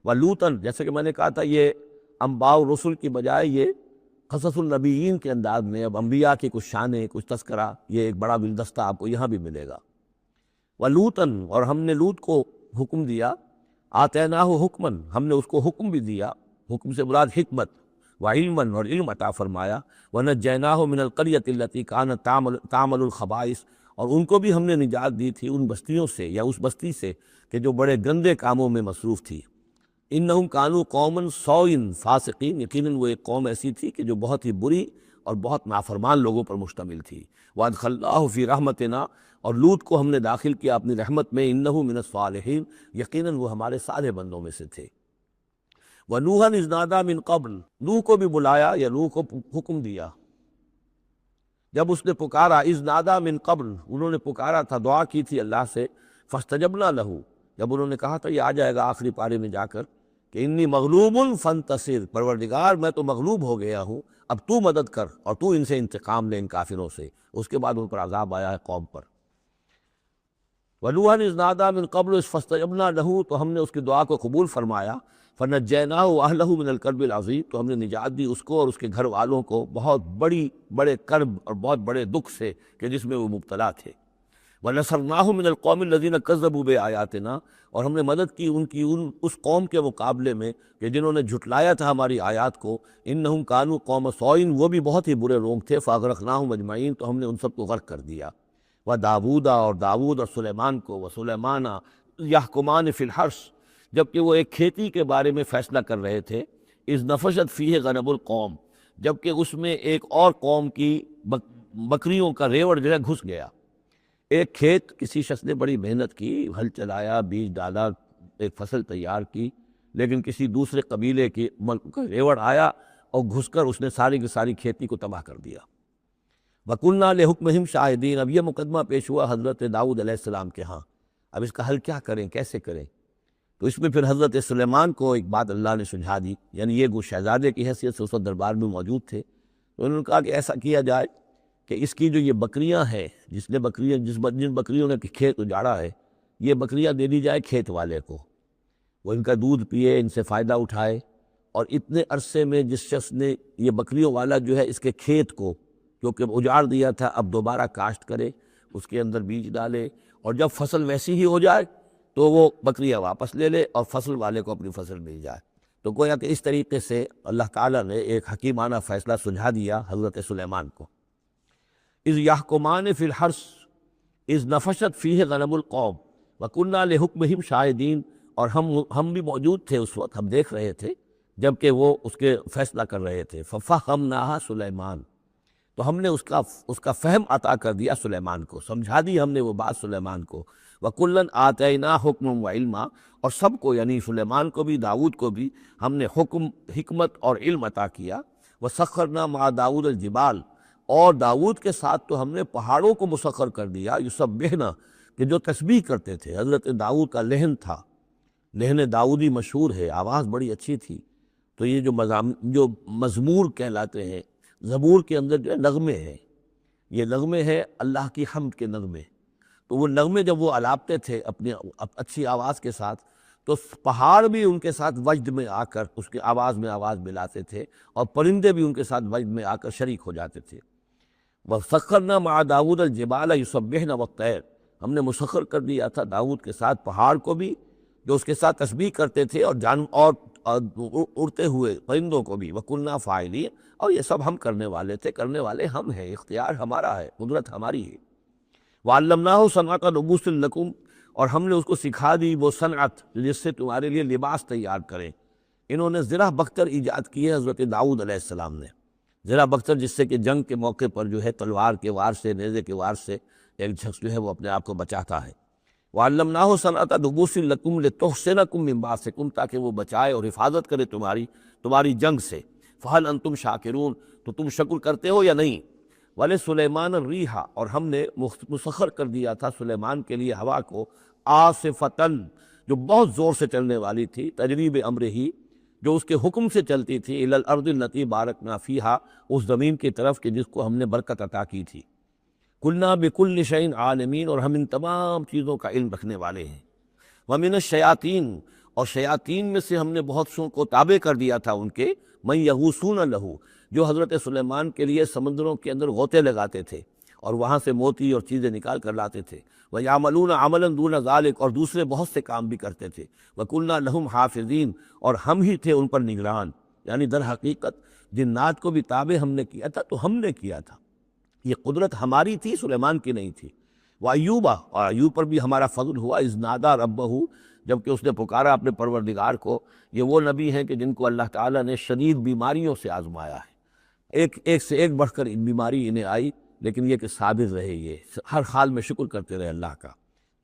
وَلُوطًا، جیسے کہ میں نے کہا تھا یہ انباء و رسل کی بجائے یہ قصص النبیین کے انداز میں اب انبیاء کی کچھ شانیں، کچھ تذکرہ، یہ ایک بڑا گلدستہ آپ کو یہاں بھی ملے گا۔ وَلُوطًا، اور ہم نے لوط کو حکم دیا، آتیناہ حکمًا، ہم نے اس کو حکم بھی دیا، حکم سے مراد حکمت، وعلمًا، اور علم عطا فرمایا۔ وَنَجَّيْنَاهُ مِنَ الْقَرْيَةِ الَّتِي كَانَتْ تَعْمَلُ الْخَبَائِثَ، اور ان کو بھی ہم نے نجات دی تھی ان بستیوں سے یا اس بستی سے کہ جو بڑے گندے کاموں میں مصروف تھی۔ انہم کانوا قوما سوء فاسقین، یقیناً وہ ایک قوم ایسی تھی کہ جو بہت ہی بری اور بہت نافرمان لوگوں پر مشتمل تھی۔ وادخلناہ فی رحمتنا، اور لوط کو ہم نے داخل کیا اپنی رحمت میں، انہ من الصالحین، یقیناً وہ ہمارے صالح بندوں میں سے تھے۔ ونوحا اذ نادی من قبل، نوح کو بھی بلایا یا نوح کو حکم دیا جب اس نے پکارا، اذ نادی من قبل، انہوں نے پکارا تھا، دعا کی تھی اللہ سے، فاستجبنا لہ، جب انہوں نے کہا تھا، یہ آ جائے گا آخری پارے میں جا کر کہ انی مغلوب فانتصر، پروردگار میں تو مغلوب ہو گیا ہوں، اب تو مدد کر اور تو ان سے انتقام لے، ان کافروں سے۔ اس کے بعد ان پر عذاب آیا ہے قوم پر۔ وَنُوحًا اذ نادی من قبل فاستجبنا لہ، تو ہم نے اس کی دعا کو قبول فرمایا۔ فنجیناہ وأہلہ من الکرب العظیم، تو ہم نے نجات دی اس کو اور اس کے گھر والوں کو بہت بڑے کرب اور بہت بڑے دکھ سے کہ جس میں وہ مبتلا تھے۔ وَنَصَرْنَاهُ مِنَ الْقَوْمِ الَّذِينَ كَذَّبُوا بِآيَاتِنَا، اور ہم نے مدد کی ان کی اس قوم کے مقابلے میں کہ جنہوں نے جھٹلایا تھا ہماری آیات کو۔ إِنَّهُمْ كَانُوا قَوْمَ سَوْءٍ، وہ بھی بہت ہی برے لوگ تھے۔ فَأَغْرَقْنَاهُمْ أَجْمَعِينَ، تو ہم نے ان سب کو غرق کر دیا۔ وَدَاوُودَ، اور داود اور سلیمان کو، وَسُلَيْمَانَ يَحْكُمَانِ فِي الْحَرْثِ، جبکہ وہ ایک کھیتی کے بارے میں فیصلہ کر رہے تھے۔ اذ نفشت فیہ غنم القوم، جبکہ اس میں ایک اور قوم کی بکریوں کا ریوڑ جو ہے گھس گیا۔ ایک کھیت کسی شخص نے بڑی محنت کی، ہل چلایا، بیج ڈالا، ایک فصل تیار کی، لیکن کسی دوسرے قبیلے کی کا ریوڑ آیا اور گھس کر اس نے ساری کی ساری کھیتی کو تباہ کر دیا۔ وَكُنَّا لِحُكْمِهِمْ شَاهِدِينَ، اب یہ مقدمہ پیش ہوا حضرت داؤد علیہ السلام کے ہاں، اب اس کا حل کیا کریں، کیسے کریں؟ تو اس میں پھر حضرت سلیمان کو ایک بات اللہ نے سجھا دی، یعنی یہ گو شہزادے کی حیثیت سے اس وقت دربار میں موجود تھے، تو انہوں نے کہا کہ ایسا کیا جائے کہ اس کی جو یہ بکریاں ہیں، جن بکریوں نے کھیت اجاڑا ہے، یہ بکریاں دے دی جائے کھیت والے کو، وہ ان کا دودھ پیے، ان سے فائدہ اٹھائے، اور اتنے عرصے میں جس شخص نے یہ بکریوں والا جو ہے اس کے کھیت کو کیونکہ اجاڑ دیا تھا، اب دوبارہ کاشت کرے، اس کے اندر بیج ڈالے، اور جب فصل ویسی ہی ہو جائے تو وہ بکریاں واپس لے لے اور فصل والے کو اپنی فصل مل جائے۔ تو گویا کہ اس طریقے سے اللہ تعالیٰ نے ایک حکیمانہ فیصلہ سجھا دیا حضرت سلیمان کو۔ اذ یحکمان فی الحرث اذ نفشت فیہ غنم القوم وکنہ لحکمہم شاہدین، اور ہم بھی موجود تھے اس وقت، ہم دیکھ رہے تھے جبکہ وہ اس کے فیصلہ کر رہے تھے۔ ففہمناہا سلیمان، تو ہم نے اس کا فہم عطا کر دیا سلیمان کو، سمجھا دی ہم نے وہ بات سلیمان کو۔ وَكُلًّا آتَيْنَا حُكْمًا وَعِلْمًا، اور سب کو یعنی سلیمان کو بھی، داؤد کو بھی ہم نے حکم، حکمت اور علم عطا کیا۔ وَسَخَّرْنَا مَعَ داؤد الْجِبَالَ، اور داؤد کے ساتھ تو ہم نے پہاڑوں کو مسخر کر دیا، یسبحنا، کہ جو تسبیح کرتے تھے۔ حضرت داؤد کا لحن تھا، لحن داؤدی مشہور ہے، آواز بڑی اچھی تھی، تو یہ جو مزمور کہلاتے ہیں، زبور کے اندر جو ہے نغمے ہیں، یہ نغمے ہیں اللہ کی حمد کے نغمے، تو وہ نغمے جب وہ الاپتے تھے اپنی اچھی آواز کے ساتھ، تو پہاڑ بھی ان کے ساتھ وجد میں آ کر اس کی آواز میں آواز ملاتے تھے، اور پرندے بھی ان کے ساتھ وجد میں آ کر شریک ہو جاتے تھے۔ وَسَخَّرْنَا مَعَ داؤد الْجِبَالَ يُسَبِّحْنَ وَالطَّيْرَ، ہم نے مسخر کر دیا تھا داؤد کے ساتھ پہاڑ کو بھی جو اس کے ساتھ تسبیح کرتے تھے، اور اڑتے ہوئے پرندوں کو بھی، وَكُنَّا فَاعِلِينَ، اور یہ سب ہم کرنے والے تھے، کرنے والے ہم ہیں، اختیار ہمارا ہے، قدرت ہماری ہے۔ وَعَلَّمْنَاهُ صَنْعَةَ لُبُوسٍ لَكُمْ، اور ہم نے اس کو سکھا دی وہ صنعت جس سے تمہارے لیے لباس تیار کریں۔ انہوں نے زرہ بختر ایجاد کی ہے حضرت داؤد علیہ السلام نے، زرہ بختر جس سے کہ جنگ کے موقع پر جو ہے تلوار کے وار سے، نیزے کے وار سے ایک شخص جو ہے وہ اپنے آپ کو بچاتا ہے۔ وَعَلَّمْنَاهُ صَنْعَةَ لُبُوسٍ لَكُمْ لِتُحْصِنَكُم مِّن بَأْسِكُم، تاکہ وہ بچائے اور حفاظت کرے تمہاری جنگ سے۔ فَهَلْ أَنتُمْ شَاكِرُونَ، تو تم شکر کرتے ہو یا نہیں؟ وَلِسُلَيْمَانَ الرِّيحَ، اور ہم نے مسخر کر دیا تھا سلیمان کے لیے ہوا کو، عاصفتاً، جو بہت زور سے چلنے والی تھی، تجری بامرہ، جو اس کے حکم سے چلتی تھی، الی الارض التی بارکنا فیہا، اس زمین کی طرف کہ جس کو ہم نے برکت عطا کی تھی۔ کلنا بکل شیء عالمین، اور ہم ان تمام چیزوں کا علم رکھنے والے ہیں۔ ومن الشیاطین، اور شیاطین میں سے ہم نے بہت سوں کو تابع کر دیا تھا ان کے، من یغوصون لہ، جو حضرت سلیمان کے لیے سمندروں کے اندر غوطے لگاتے تھے اور وہاں سے موتی اور چیزیں نکال کر لاتے تھے۔ وَيَعْمَلُونَ عَمَلًا دُونَ ذَلِكَ، اور دوسرے بہت سے کام بھی کرتے تھے۔ وَكُنَّا لَهُمْ حَافِظِينَ، اور ہم ہی تھے ان پر نگران، یعنی در حقیقت جنات کو بھی تابع ہم نے کیا تھا، تو ہم نے کیا تھا، یہ قدرت ہماری تھی، سلیمان کی نہیں تھی۔ وَأَيُّوبَ، اور ایوب پر بھی ہمارا فضل ہوا، اذ نادیٰ ربہ، جبکہ اس نے پکارا اپنے پروردگار کو۔ یہ وہ نبی ہیں کہ جن کو اللہ تعالیٰ نے شدید بیماریوں سے آزمایا ہے، ایک سے ایک بڑھ کر بیماری انہیں آئی، لیکن یہ کہ صابر رہے، یہ ہر حال میں شکر کرتے رہے اللہ کا۔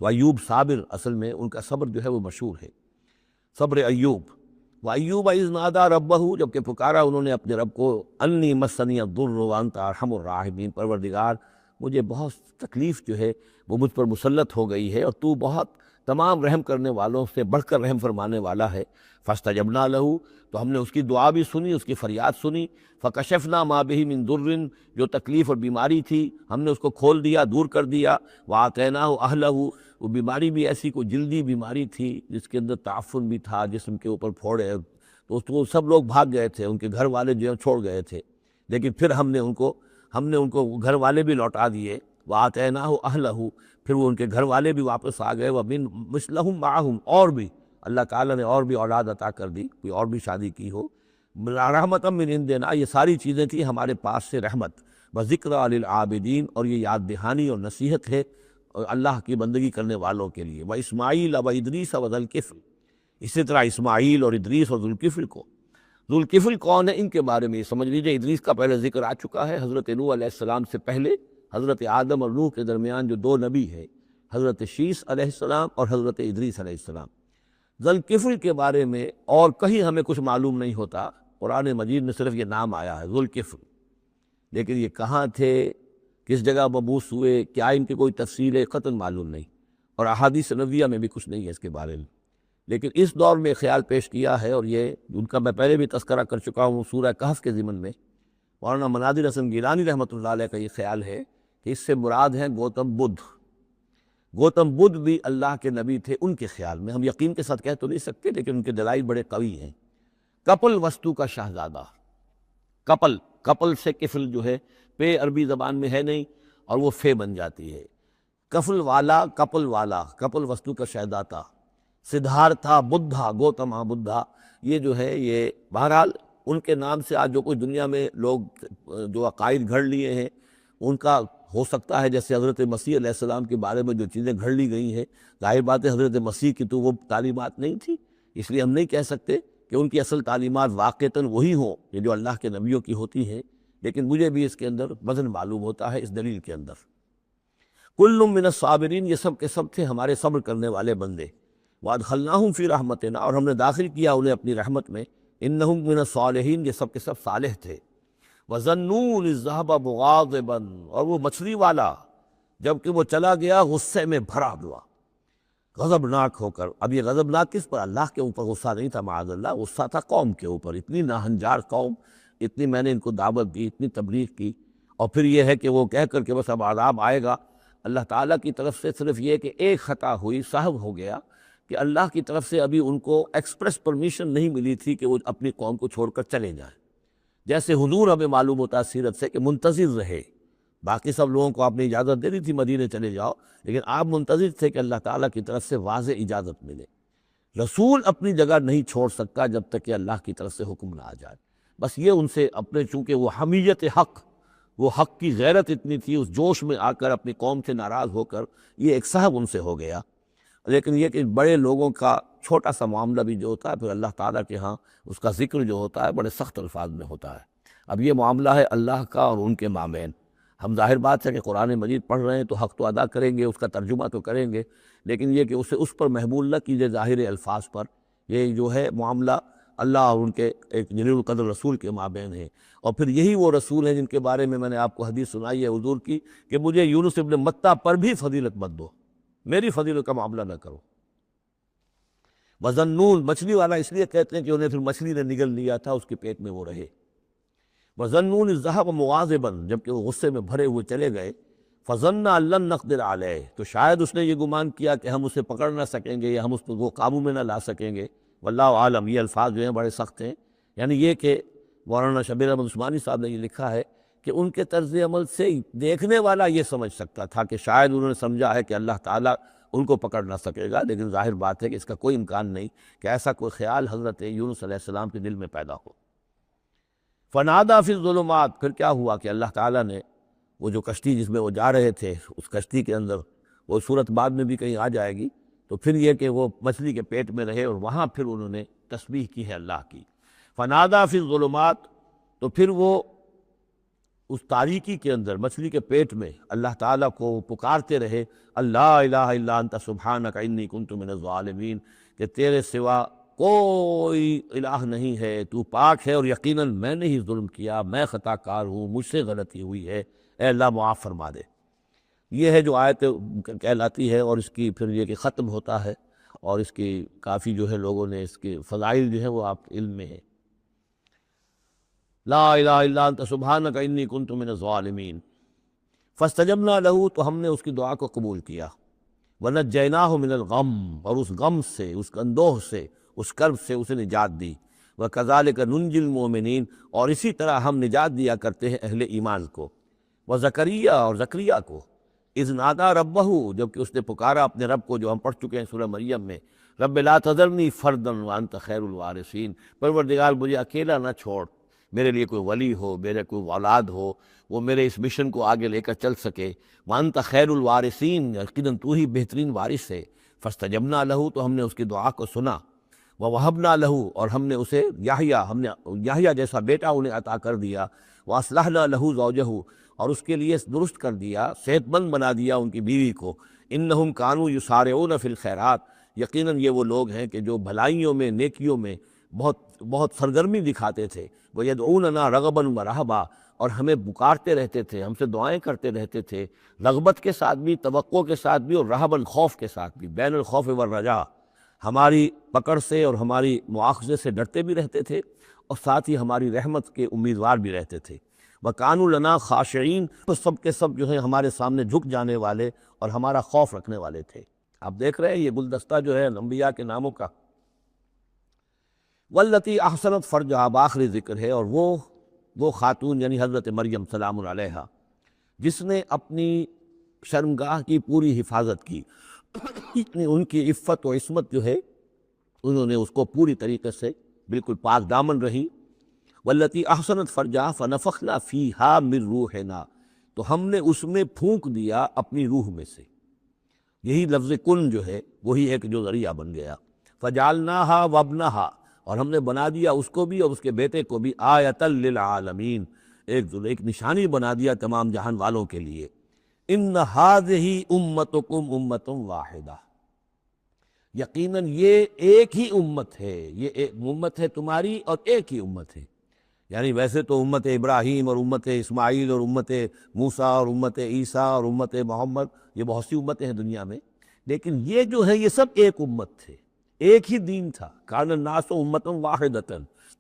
تو ایوب صابر، اصل میں ان کا صبر جو ہے وہ مشہور ہے، صبر ایوب۔ وَأَيُّوبَ إِذْ نَادَىٰ رَبَّهُ، جبکہ پکارا انہوں نے اپنے رب کو، أَنِّي مَسَّنِيَ الضُّرُّ وَأَنْتَ أَرْحَمُ الرَّاحِمِينَ، پروردگار مجھے بہت تکلیف جو ہے وہ مجھ پر مسلط ہو گئی ہے، اور تو بہت تمام رحم کرنے والوں سے بڑھ کر رحم فرمانے والا ہے۔ فَاسْتَجَبْنَا لَهُ، تو ہم نے اس کی دعا بھی سنی، اس کی فریاد سنی۔ فَكَشَفْنَا مَا بِهِ مِن ضُرٍّ، جو تکلیف اور بیماری تھی ہم نے اس کو کھول دیا، دور کر دیا۔ وَآتَيْنَاهُ أَهْلَهُ، وہ بیماری بھی ایسی کوئی جلدی بیماری تھی جس کے اندر تعفن بھی تھا، جسم کے اوپر پھوڑے، تو اس کو سب لوگ بھاگ گئے تھے، ان کے گھر والے جو ہیں چھوڑ گئے تھے، لیکن پھر ہم نے ان کو گھر والے بھی لوٹا دیے۔ وَآتَيْنَاهُ أَهْلَهُ، پھر وہ ان کے گھر والے بھی واپس آ گئے۔ وَمِن مِثْلَهُم مَعَهُم، اور بھی اللہ تعالیٰ نے اور بھی اولاد عطا کر دی، کوئی اور بھی شادی کی ہو۔ رحمۃ من عندنا، یہ ساری چیزیں تھیں ہمارے پاس سے رحمت۔ وذکریٰ للعابدین، اور یہ یاد دہانی اور نصیحت ہے اللہ کی بندگی کرنے والوں کے لیے۔ واسماعیل وادریس وذوالکفل، اسی طرح اسماعیل اور ادریس اور ذوالکفل کو۔ ذوالکفل کون ہے، ان کے بارے میں یہ سمجھ لیجئے، ادریس کا پہلے ذکر آ چکا ہے، حضرت نوح علیہ السلام سے پہلے حضرت آدم اور نوح کے درمیان جو دو نبی ہیں، حضرت شیث علیہ السلام اور حضرت ادریس علیہ السلام۔ ذوالکفل کے بارے میں اور کہیں ہمیں کچھ معلوم نہیں ہوتا، قرآن مجید میں صرف یہ نام آیا ہے ذوالکفل، لیکن یہ کہاں تھے، کس جگہ مبعوث ہوئے، کیا ان کی کوئی تفصیل قطعاً معلوم نہیں، اور احادیث نبویہ میں بھی کچھ نہیں ہے اس کے بارے میں۔ لیکن اس دور میں خیال پیش کیا ہے، اور یہ ان کا میں پہلے بھی تذکرہ کر چکا ہوں سورہ کہف کے ضمن میں، مولانا مناظر حسن گیلانی رحمۃ اللہ علیہ کا یہ خیال ہے کہ اس سے مراد ہیں گوتم بدھ۔ گوتم بدھ بھی اللہ کے نبی تھے ان کے خیال میں، ہم یقین کے ساتھ کہہ تو نہیں سکتے، لیکن ان کے دلائل بڑے قوی ہیں۔ کپل وستو کا شہزادہ، کپل سے کفل جو ہے، پے عربی زبان میں ہے نہیں اور وہ فے بن جاتی ہے، کفل والا، کپل وستو کا شہزادہ، سدھارتھا بدھا، گوتما بدھا، یہ جو ہے یہ بہرحال ان کے نام سے آج جو کوئی دنیا میں لوگ جو عقائد گھڑ لیے ہیں ان کا ہو سکتا ہے، جیسے حضرت مسیح علیہ السلام کے بارے میں جو چیزیں گھڑ لی گئی ہیں، ظاہر بات ہے حضرت مسیح کی تو وہ تعلیمات نہیں تھی، اس لیے ہم نہیں کہہ سکتے کہ ان کی اصل تعلیمات واقعتاً وہی ہوں یہ جو اللہ کے نبیوں کی ہوتی ہیں، لیکن مجھے بھی اس کے اندر وزن معلوم ہوتا ہے اس دلیل کے اندر۔ کل من الصابرین، یہ سب کے سب تھے ہمارے صبر کرنے والے بندے۔ وادخلناہم فی رحمتنا، اور ہم نے داخل کیا انہیں اپنی رحمت میں۔ انہم من الصالحین، یہ سب کے سب صالح تھے۔ وظنون اذ ذہب مغاضبا، اور وہ مچھلی والا جبکہ وہ چلا گیا غصے میں بھرا ہوا، غضبناک ہو کر۔ اب یہ غضبناک کس پر؟ اللہ کے اوپر غصہ نہیں تھا معاذ اللہ، غصہ تھا قوم کے اوپر، اتنی ناہنجار قوم، اتنی میں نے ان کو دعوت دی، اتنی تبلیغ کی، اور پھر یہ ہے کہ وہ کہہ کر کہ بس اب عذاب آئے گا۔ اللہ تعالیٰ کی طرف سے صرف یہ کہ ایک خطا ہوئی، سہو ہو گیا کہ اللہ کی طرف سے ابھی ان کو ایکسپریس پرمیشن نہیں ملی تھی کہ وہ اپنی قوم کو چھوڑ کر چلے جائیں. جیسے حضور ہمیں معلوم ہوتا ہے سیرت سے کہ منتظر رہے، باقی سب لوگوں کو آپ نے اجازت دے دی تھی مدینے چلے جاؤ، لیکن آپ منتظر تھے کہ اللہ تعالیٰ کی طرف سے واضح اجازت ملے. رسول اپنی جگہ نہیں چھوڑ سکتا جب تک کہ اللہ کی طرف سے حکم نہ آ جائے. بس یہ ان سے اپنے، چونکہ وہ حمیت حق، وہ حق کی غیرت اتنی تھی، اس جوش میں آ کر اپنی قوم سے ناراض ہو کر یہ ایک صحب ان سے ہو گیا. لیکن یہ کہ بڑے لوگوں کا چھوٹا سا معاملہ بھی جو ہوتا ہے پھر اللہ تعالیٰ کے ہاں اس کا ذکر جو ہوتا ہے بڑے سخت الفاظ میں ہوتا ہے. اب یہ معاملہ ہے اللہ کا اور ان کے مابین. ہم ظاہر بات ہے کہ قرآن مجید پڑھ رہے ہیں تو حق تو ادا کریں گے، اس کا ترجمہ تو کریں گے، لیکن یہ کہ اسے اس پر محمول نہ کیجیے ظاہر الفاظ پر. یہ جو ہے معاملہ اللہ اور ان کے ایک جلیل القدر رسول کے مابین ہے. اور پھر یہی وہ رسول ہیں جن کے بارے میں نے آپ کو حدیث سنائی ہے حضور کی کہ مجھے یونس ابن متیٰ پر بھی فضیلت مت دو، میری فضیلت کا معاملہ نہ کرو. وذنون، مچھلی والا اس لیے کہتے ہیں کہ انہیں پھر مچھلی نے نگل لیا تھا، اس کے پیٹ میں وہ رہے. وظنون اذ ذہب مغاضبا، جبکہ وہ غصے میں بھرے ہوئے چلے گئے. فظن ان لن نقدر علیہ، تو شاید اس نے یہ گمان کیا کہ ہم اسے پکڑ نہ سکیں گے یا ہم اس کو قابو میں نہ لا سکیں گے. واللہ عالم، یہ الفاظ جو ہیں بڑے سخت ہیں. یعنی یہ کہ مولانا شبیر احمد عثمانی صاحب نے یہ لکھا ہے کہ ان کے طرز عمل سے دیکھنے والا یہ سمجھ سکتا تھا کہ شاید انہوں نے سمجھا ہے کہ اللہ تعالیٰ ان کو پکڑ نہ سکے گا، لیکن ظاہر بات ہے کہ اس کا کوئی امکان نہیں کہ ایسا کوئی خیال حضرت یونس علیہ السلام کے دل میں پیدا ہو. فنادا فی الظلمات، پھر کیا ہوا کہ اللہ تعالیٰ نے وہ جو کشتی جس میں وہ جا رہے تھے اس کشتی کے اندر، وہ صورت بعد میں بھی کہیں آ جائے گی، تو پھر یہ کہ وہ مچھلی کے پیٹ میں رہے اور وہاں پھر انہوں نے تسبیح کی ہے اللہ کی. فنادا فی الظلمات، تو پھر وہ اس تاریکی کے اندر مچھلی کے پیٹ میں اللہ تعالیٰ کو پکارتے رہے، اللہ الہ الا انت سبحانک انی کنت من الظالمین، کہ تیرے سوا کوئی الہ نہیں ہے، تو پاک ہے اور یقیناً میں نے ہی ظلم کیا، میں خطا کار ہوں، مجھ سے غلطی ہوئی ہے، اے اللہ معاف فرما دے. یہ ہے جو آیت کہلاتی ہے، اور اس کی پھر یہ کہ ختم ہوتا ہے، اور اس کی کافی جو ہے لوگوں نے اس کے فضائل جو ہیں وہ آپ کے علم میں ہے. لا الہ الا انت سبحانک انی کنت من الظالمین. فاستجبنا لہ، تو ہم نے اس کی دعا کو قبول کیا. ونجیناہ من الغم، اور اس غم سے، اس اندوہ سے، اس کرب سے اسے نجات دی. وکذالک ننجی المؤمنین، اور اسی طرح ہم نجات دیا کرتے ہیں اہل ایمان کو. وزکریا، اور زکریا کو، اذ نادا ربہ، جبکہ اس نے پکارا اپنے رب کو، جو ہم پڑھ چکے ہیں سورہ مریم میں، رب لا تذرنی فردا وانت خیر الوارثین، پروردگار مجھے اکیلا نہ چھوڑ، میرے لیے کوئی ولی ہو، میرے کوئی اولاد ہو، وہ میرے اس مشن کو آگے لے کر چل سکے. وانت خیر الوارثین، یقیناً تو ہی بہترین وارث ہے. فاستجبنا لہ، تو ہم نے اس کی دعا کو سنا. ووہبنا لہ، اور ہم نے اسے یحییٰ، ہم نے یحییٰ جیسا بیٹا انہیں عطا کر دیا. واصلحنا لہ زوجہ، اور اس کے لیے درست کر دیا، صحت مند بنا دیا ان کی بیوی کو. انہم کانوا یسارعون فی الخیرات، یقیناً یہ وہ لوگ ہیں کہ جو بھلائیوں میں، نیکیوں میں بہت سرگرمی دکھاتے تھے. وَيَدْعُونَنَا رَغَبًا وَرَهْبًا، اور ہمیں پکارتے رہتے تھے، ہم سے دعائیں کرتے رہتے تھے، رغبت کے ساتھ بھی، توقع کے ساتھ بھی، اور رہباً، خوف کے ساتھ بھی، بین الخوف والرجاء، ہماری پکڑ سے اور ہماری مواخذے سے ڈرتے بھی رہتے تھے، اور ساتھ ہی ہماری رحمت کے امیدوار بھی رہتے تھے. وَكَانُوا لَنَا خَاشِعِينَ، تو سب کے سب جو ہیں ہمارے سامنے جھک جانے والے اور ہمارا خوف رکھنے والے تھے. آپ دیکھ رہے ہیں یہ گلدستہ جو ہے انبیاء کے ناموں کا. والتی احسنت فرجہا، بآخری ذکر ہے، اور وہ خاتون یعنی حضرت مریم سلام علیہا، جس نے اپنی شرمگاہ کی پوری حفاظت کی. ان کی عفت و عصمت جو ہے انہوں نے اس کو پوری طریقے سے بالکل پاک دامن رہی. والتی احسنت فرجہا فنفخنا فیہا من روحنا، تو ہم نے اس میں پھونک دیا اپنی روح میں سے. یہی لفظ کن جو ہے وہی ایک جو ذریعہ بن گیا. فجعلناہا وابنہا، اور ہم نے بنا دیا اس کو بھی اور اس کے بیٹے کو بھی آیۃ للعالمین، ایک نشانی بنا دیا تمام جہان والوں کے لیے. ان ہذہ امتکم امۃ واحدہ، یقیناً یہ ایک ہی امت ہے، یہ ایک امت ہے تمہاری اور ایک ہی امت ہے. یعنی ویسے تو امت ابراہیم اور امت اسماعیل اور امت موسیٰ اور امت عیسیٰ اور امت محمد، یہ بہت سی امتیں ہیں دنیا میں، لیکن یہ جو ہے یہ سب ایک امت تھے، ایک ہی دین تھا. کان الناس امۃ واحدۃ،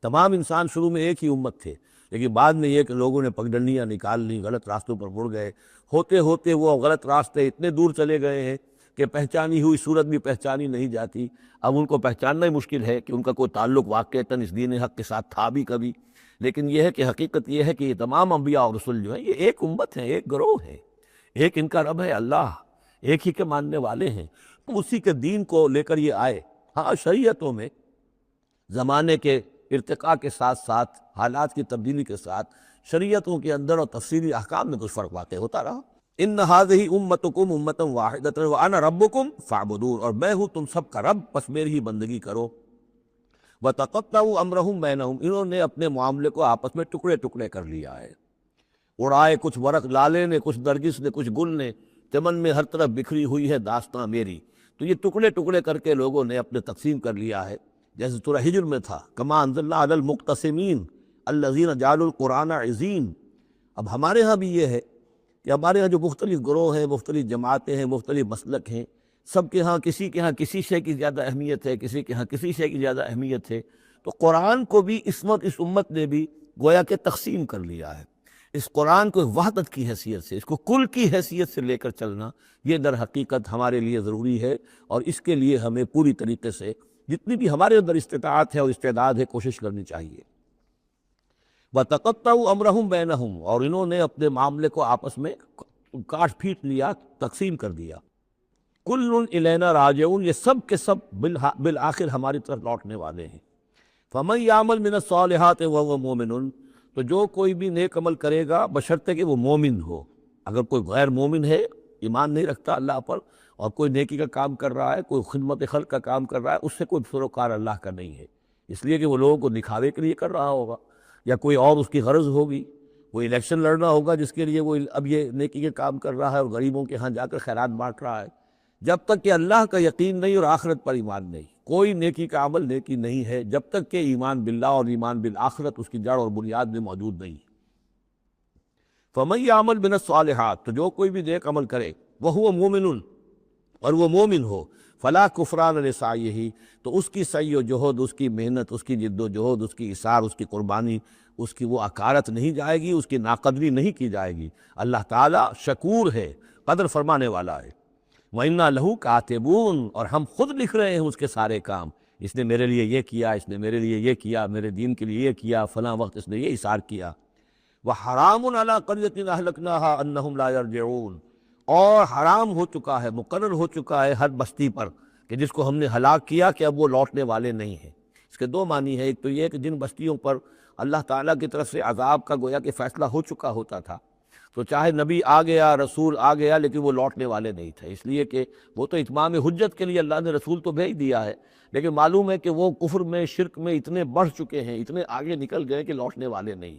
تمام انسان شروع میں ایک ہی امت تھے، لیکن بعد میں یہ کہ لوگوں نے پگڈنڈیاں نکال لیں، غلط راستوں پر مڑ گئے. ہوتے ہوتے وہ غلط راستے اتنے دور چلے گئے ہیں کہ پہچانی ہوئی صورت بھی پہچانی نہیں جاتی، اب ان کو پہچاننا ہی مشکل ہے کہ ان کا کوئی تعلق واقعتاً اس دین حق کے ساتھ تھا بھی کبھی۔ لیکن یہ ہے کہ حقیقت یہ ہے کہ یہ تمام انبیاء اور رسول جو ہیں یہ ایک امت ہیں، ایک گروہ ہے، ایک ان کا رب ہے اللہ، ایک ہی کے ماننے والے ہیں، اسی کے دین کو لے کر یہ آئے۔ ہاں شریعتوں میں زمانے کے ارتقاء کے ساتھ ساتھ، حالات کی تبدیلی کے ساتھ، شریعتوں کے اندر اور تفصیلی احکام میں کچھ فرق واقع ہوتا رہا۔ ان ہذہ امتکم امۃ واحدۃ وانا ربکم فاعبدون، اور میں ہوں تم سب کا رب، بس میری ہی بندگی کرو۔ وتقطعوا امرهم بینہم، انہوں نے اپنے معاملے کو آپس میں ٹکڑے ٹکڑے کر لیا ہے، اڑائے کچھ ورق لالے نے، کچھ نرگس نے، کچھ گل نے، چمن میں ہر طرف بکھری ہوئی ہے داستاں میری۔ تو یہ ٹکڑے ٹکڑے کر کے لوگوں نے اپنے تقسیم کر لیا ہے، جیسے سورہ ہجر میں تھا کما انزلنا علی المقتسمین الذین جعلوا القرآن عضین۔ اب ہمارے ہاں بھی یہ ہے کہ ہمارے ہاں جو مختلف گروہ ہیں، مختلف جماعتیں ہیں، مختلف مسلک ہیں، سب کے ہاں کسی شے کی زیادہ اہمیت ہے، کسی کے ہاں کسی شے کی زیادہ اہمیت ہے۔ تو قرآن کو بھی اس امت نے بھی گویا کہ تقسیم کر لیا ہے۔ اس قرآن کو وحدت کی حیثیت سے، اس کو کل کی حیثیت سے لے کر چلنا، یہ در حقیقت ہمارے لیے ضروری ہے، اور اس کے لیے ہمیں پوری طریقے سے جتنی بھی ہمارے اندر استطاعت ہے اور استعداد ہے کوشش کرنی چاہیے۔ وَتَقَطَّعُوا أَمْرَهُمْ بَيْنَهُمْ، اور انہوں نے اپنے معاملے کو آپس میں کاٹ پھیٹ لیا، تقسیم کر دیا۔ کُلٌّ إِلَيْنَا راجعون، یہ سب کے سب بالآخر ہماری طرف لوٹنے والے ہیں۔ فَمَن يَعْمَلْ مِنَ الصَّالِحَاتِ وَهُوَ مُؤْمِنٌ، تو جو کوئی بھی نیک عمل کرے گا بشرطے کہ وہ مومن ہو۔ اگر کوئی غیر مومن ہے، ایمان نہیں رکھتا اللہ پر، اور کوئی نیکی کا کام کر رہا ہے، کوئی خدمت خلق کا کام کر رہا ہے، اس سے کوئی سروکار اللہ کا نہیں ہے، اس لیے کہ وہ لوگوں کو دکھاوے کے لیے کر رہا ہوگا، یا کوئی اور اس کی غرض ہوگی، وہ الیکشن لڑنا ہوگا جس کے لیے وہ اب یہ نیکی کے کام کر رہا ہے اور غریبوں کے ہاں جا کر خیرات بانٹ رہا ہے۔ جب تک کہ اللہ کا یقین نہیں اور آخرت پر ایمان نہیں، کوئی نیکی کا عمل نیکی نہیں ہے جب تک کہ ایمان باللہ اور ایمان بالآخرت اس کی جڑ اور بنیاد میں موجود نہیں۔ فَمَن يَعْمَلْ مِنَ الصَّالِحَاتِ، تو جو کوئی بھی نیک عمل کرے، وَهُوَ مُؤْمِنٌ، اور وہ مومن ہو، فَلَا كُفْرَانَ لِسَعْيِهِ، تو اس کی سعی و جہد، اس کی محنت، اس کی جد و جہد، اس کی ایثار، اس کی قربانی، اس کی وہ اکارت نہیں جائے گی، اس کی ناقدری نہیں کی جائے گی۔ اللہ تعالیٰ شکور ہے، قدر فرمانے والا ہے۔ وَإِنَّا لَهُ كَاتِبُونَ، اور ہم خود لکھ رہے ہیں اس کے سارے کام، اس نے میرے لیے یہ کیا، اس نے میرے لیے یہ کیا، میرے دین کے لیے یہ کیا، فلاں وقت اس نے یہ ایثار کیا۔ وَحَرَامٌ عَلَىٰ قَرْيَةٍ أَهْلَكْنَاهَا أَنَّهُمْ لَا يَرْجِعُونَ، اور حرام ہو چکا ہے، مقرر ہو چکا ہے ہر بستی پر کہ جس کو ہم نے ہلاک کیا کہ اب وہ لوٹنے والے نہیں ہیں۔ اس کے دو معنی ہیں، ایک تو یہ کہ جن بستیوں پر اللہ تعالیٰ کی طرف سے عذاب کا گویا کہ فیصلہ ہو چکا ہوتا تھا، تو چاہے نبی آ گیا، رسول آ گیا، لیکن وہ لوٹنے والے نہیں تھے، اس لیے کہ وہ تو اتمام حجت کے لیے اللہ نے رسول تو بھیج دیا ہے، لیکن معلوم ہے کہ وہ کفر میں، شرک میں اتنے بڑھ چکے ہیں، اتنے آگے نکل گئے کہ لوٹنے والے نہیں۔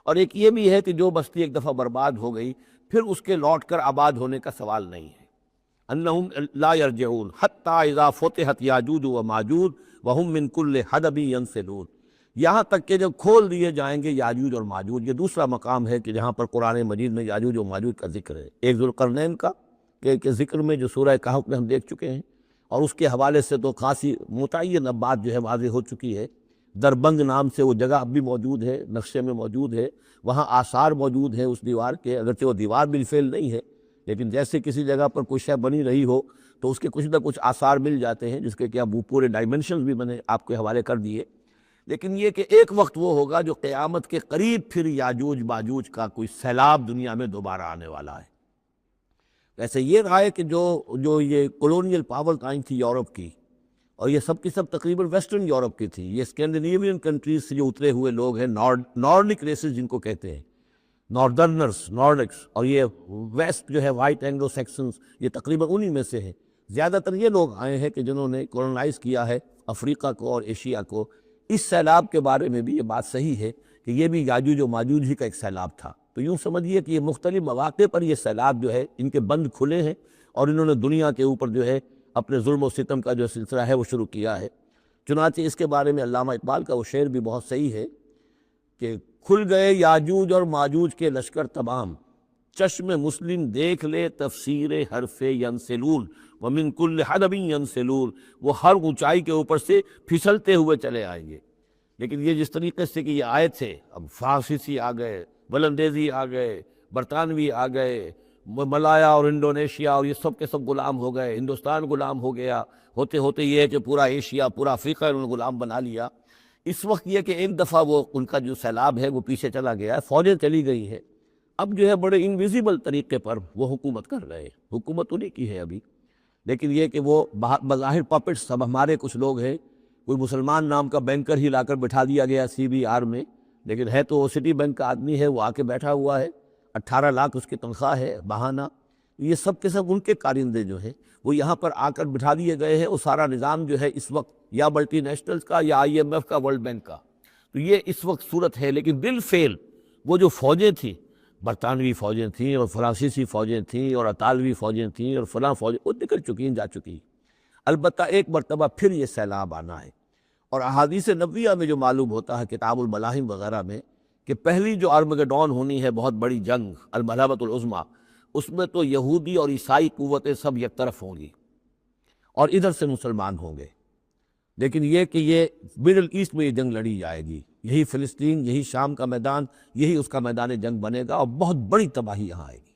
اور ایک یہ بھی ہے کہ جو بستی ایک دفعہ برباد ہو گئی، پھر اس کے لوٹ کر آباد ہونے کا سوال نہیں ہے۔ انہم لا یرجعون حتی اذا فتحت یاجوج و ماجوج وہم من کل حدب ینسلون، یہاں تک کہ جب کھول دیے جائیں گے یاجوج اور ماجوج۔ یہ دوسرا مقام ہے کہ جہاں پر قرآن مجید میں یاجوج و ماجوج کا ذکر ہے۔ ایک ذوالقرنین کا کہ ذکر میں جو سورہ کہف میں ہم دیکھ چکے ہیں، اور اس کے حوالے سے تو خاصی متعین اب بات جو ہے واضح ہو چکی ہے۔ دربنگ نام سے وہ جگہ اب بھی موجود ہے، نقشے میں موجود ہے، وہاں آثار موجود ہیں اس دیوار کے، اگرچہ وہ دیوار بالفعل نہیں ہے، لیکن جیسے کسی جگہ پر کوئی شے بنی رہی ہو تو اس کے کچھ نہ کچھ آثار مل جاتے ہیں، جس کے کہ اب وہ پورے ڈائمنشنز بھی میں نے آپ کے حوالے کر دیے۔ لیکن یہ کہ ایک وقت وہ ہوگا جو قیامت کے قریب پھر یاجوج ماجوج کا کوئی سیلاب دنیا میں دوبارہ آنے والا ہے۔ ویسے یہ رائے کہ جو یہ کولونیل پاور آئی تھی یورپ کی، اور یہ سب کی سب تقریباً ویسٹرن یورپ کی تھی، یہ اسکینڈینیوین کنٹریز سے جو اترے ہوئے لوگ ہیں، نارڈک ریسز جن کو کہتے ہیں، ناردرنرز، نارڈکس، اور یہ ویسٹ جو ہے وائٹ اینگلو سیکسنز، یہ تقریباً انہی میں سے ہیں۔ زیادہ تر یہ لوگ آئے ہیں کہ جنہوں نے کولونائز کیا ہے افریقہ کو اور ایشیا کو۔ اس سیلاب کے بارے میں بھی یہ بات صحیح ہے کہ یہ بھی یاجوج و ماجوج ہی کا ایک سیلاب تھا۔ تو یوں سمجھیے کہ یہ مختلف مواقع پر یہ سیلاب جو ہے ان کے بند کھلے ہیں، اور انہوں نے دنیا کے اوپر جو ہے اپنے ظلم و ستم کا جو سلسلہ ہے وہ شروع کیا ہے۔ چنانچہ اس کے بارے میں علامہ اقبال کا وہ شعر بھی بہت صحیح ہے کہ کھل گئے یاجوج اور ماجوج کے لشکر تمام، چشم مسلم دیکھ لے تفسیر حرف ینسلون ومن کل حدب ینسلون، وہ ہر اونچائی کے اوپر سے پھسلتے ہوئے چلے آئیں گے۔ لیکن یہ جس طریقے سے کہ یہ آئے تھے، اب فارسیسی آ گئے، بلندیزی آ گئے، برطانوی آ گئے، ملایا اور انڈونیشیا اور یہ سب کے سب غلام ہو گئے، ہندوستان غلام ہو گیا، ہوتے ہوتے یہ ہے کہ پورا ایشیا، پورا افریقہ انہوں نے غلام بنا لیا۔ اس وقت یہ کہ ایک دفعہ وہ ان کا جو سیلاب ہے وہ پیچھے چلا گیا ہے، فوجیں چلی گئی ہیں، اب جو ہے بڑے انویزیبل طریقے پر وہ حکومت کر رہے ہیں، حکومت انہیں کی ہے ابھی، لیکن یہ کہ وہ بظاہر پپٹس سب ہمارے کچھ لوگ ہیں، کوئی مسلمان نام کا بینکر ہی لا کر بٹھا دیا گیا CBR میں، لیکن ہے تو وہ سٹی بینک کا آدمی ہے، وہ آ کے بیٹھا ہوا ہے، 18 لاکھ اس کی تنخواہ ہے بہانہ۔ یہ سب کے سب ان کے کارندے جو ہیں وہ یہاں پر آ کر بٹھا دیے گئے ہیں، وہ سارا نظام جو ہے اس وقت یا ملٹی نیشنلز کا یا IMF کا، ورلڈ بینک کا، تو یہ اس وقت صورت ہے۔ لیکن بالفعل وہ جو فوجیں تھیں، برطانوی فوجیں تھیں اور فرانسیسی فوجیں تھیں اور اطالوی فوجیں تھیں اور فلاں فوجیں، وہ نکل چکی ہیں، جا چکی ہیں۔ البتہ ایک مرتبہ پھر یہ سیلاب آنا ہے، اور احادیث نبویہ میں جو معلوم ہوتا ہے کتاب الملاحم وغیرہ میں کہ پہلی جو ارمگڈون ہونی ہے، بہت بڑی جنگ، الملحمۃ العظمیٰ، اس میں تو یہودی اور عیسائی قوتیں سب یک طرف ہوں گی اور ادھر سے مسلمان ہوں گے، لیکن یہ کہ یہ مڈل ایسٹ میں یہ جنگ لڑی جائے گی، یہی فلسطین، یہی شام کا میدان، یہی اس کا میدان جنگ بنے گا، اور بہت بڑی تباہی یہاں آئے گی۔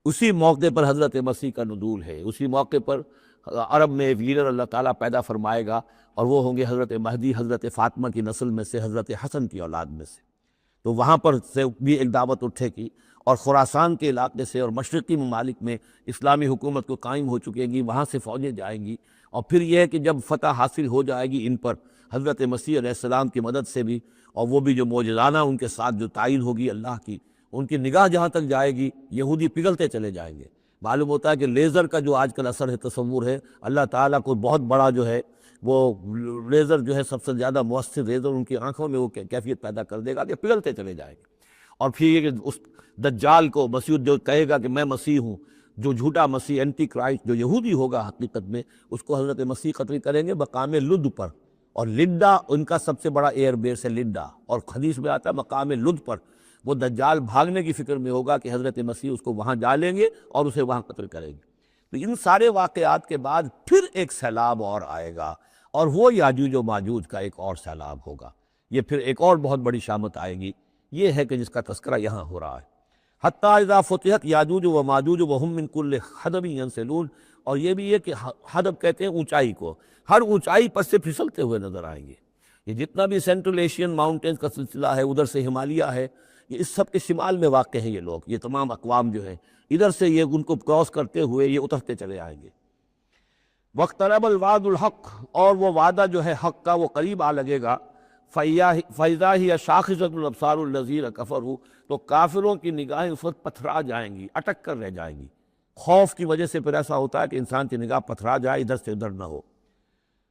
اسی موقع پر حضرت مسیح کا نزول ہے، اسی موقع پر عرب میں ایک لیڈر اللہ تعالیٰ پیدا فرمائے گا، اور وہ ہوں گے حضرت مہدی، حضرت فاطمہ کی نسل میں سے، حضرت حسن کی اولاد میں سے۔ تو وہاں پر سے بھی ایک دعوت اٹھے گی، اور خراسان کے علاقے سے اور مشرقی ممالک میں اسلامی حکومت کو قائم ہو چکے گی، وہاں سے فوجیں جائیں گی، اور پھر یہ ہے کہ جب فتح حاصل ہو جائے گی ان پر حضرت مسیح علیہ السلام کی مدد سے بھی، اور وہ بھی جو معجزانہ ان کے ساتھ جو تعین ہوگی اللہ کی، ان کی نگاہ جہاں تک جائے گی یہودی پگھلتے چلے جائیں گے۔ معلوم ہوتا ہے کہ لیزر کا جو آج کل اثر ہے، تصور ہے، اللہ تعالیٰ کو بہت بڑا جو ہے وہ لیزر جو ہے سب سے زیادہ مؤثر لیزر ان کی آنکھوں میں وہ کیفیت پیدا کر دے گا کہ پگھلتے چلے جائیں گے۔ اور پھر یہ کہ اس دجال کو مسیح جو کہے گا کہ میں مسیح ہوں، جو جھوٹا مسیح اینٹی کرائسٹ جو یہودی ہوگا حقیقت میں، اس کو حضرت مسیح قتل کریں گے مقام لد پر، اور لڈا ان کا سب سے بڑا ایئر بیس ہے لڈا، اور حدیث میں آتا ہے مقام لد پر وہ دجال بھاگنے کی فکر میں ہوگا کہ حضرت مسیح اس کو وہاں ڈالیں گے اور اسے وہاں قتل کریں گے۔ تو ان سارے واقعات کے بعد پھر ایک سیلاب اور آئے گا، اور وہ یاجوج و ماجوج کا ایک اور سیلاب ہوگا، یہ پھر ایک اور بہت بڑی شامت آئے گی، یہ ہے کہ جس کا تذکرہ یہاں ہو رہا ہے۔ حتیٰ اذا فتحت یاجوج و ماجوج وہم من کل حدب ینسلون، اور یہ بھی ہے کہ حدب کہتے ہیں اونچائی کو، ہر اونچائی پر سے پھسلتے ہوئے نظر آئیں گے۔ یہ جتنا بھی سینٹرل ایشین ماؤنٹینز کا سلسلہ ہے، ادھر سے ہمالیہ ہے، یہ اس سب کے شمال میں واقع ہیں یہ لوگ، یہ تمام اقوام جو ہیں ادھر سے یہ ان کو کراس کرتے ہوئے یہ اترتے چلے آئیں گے۔ واقترب الوعد الحق، اور وہ وعدہ جو ہے حق کا وہ قریب آ لگے گا۔ فَإِذَا هِيَ شَاخِصَةُ الْأَبْصَارُ الَّذِينَ كَفَرُوا، تو کافروں کی نگاہیں اس وقت پتھرا جائیں گی، اٹک کر رہ جائیں گی۔ خوف کی وجہ سے پھر ایسا ہوتا ہے کہ انسان کی نگاہ پتھرا جائے، ادھر سے ادھر نہ ہو۔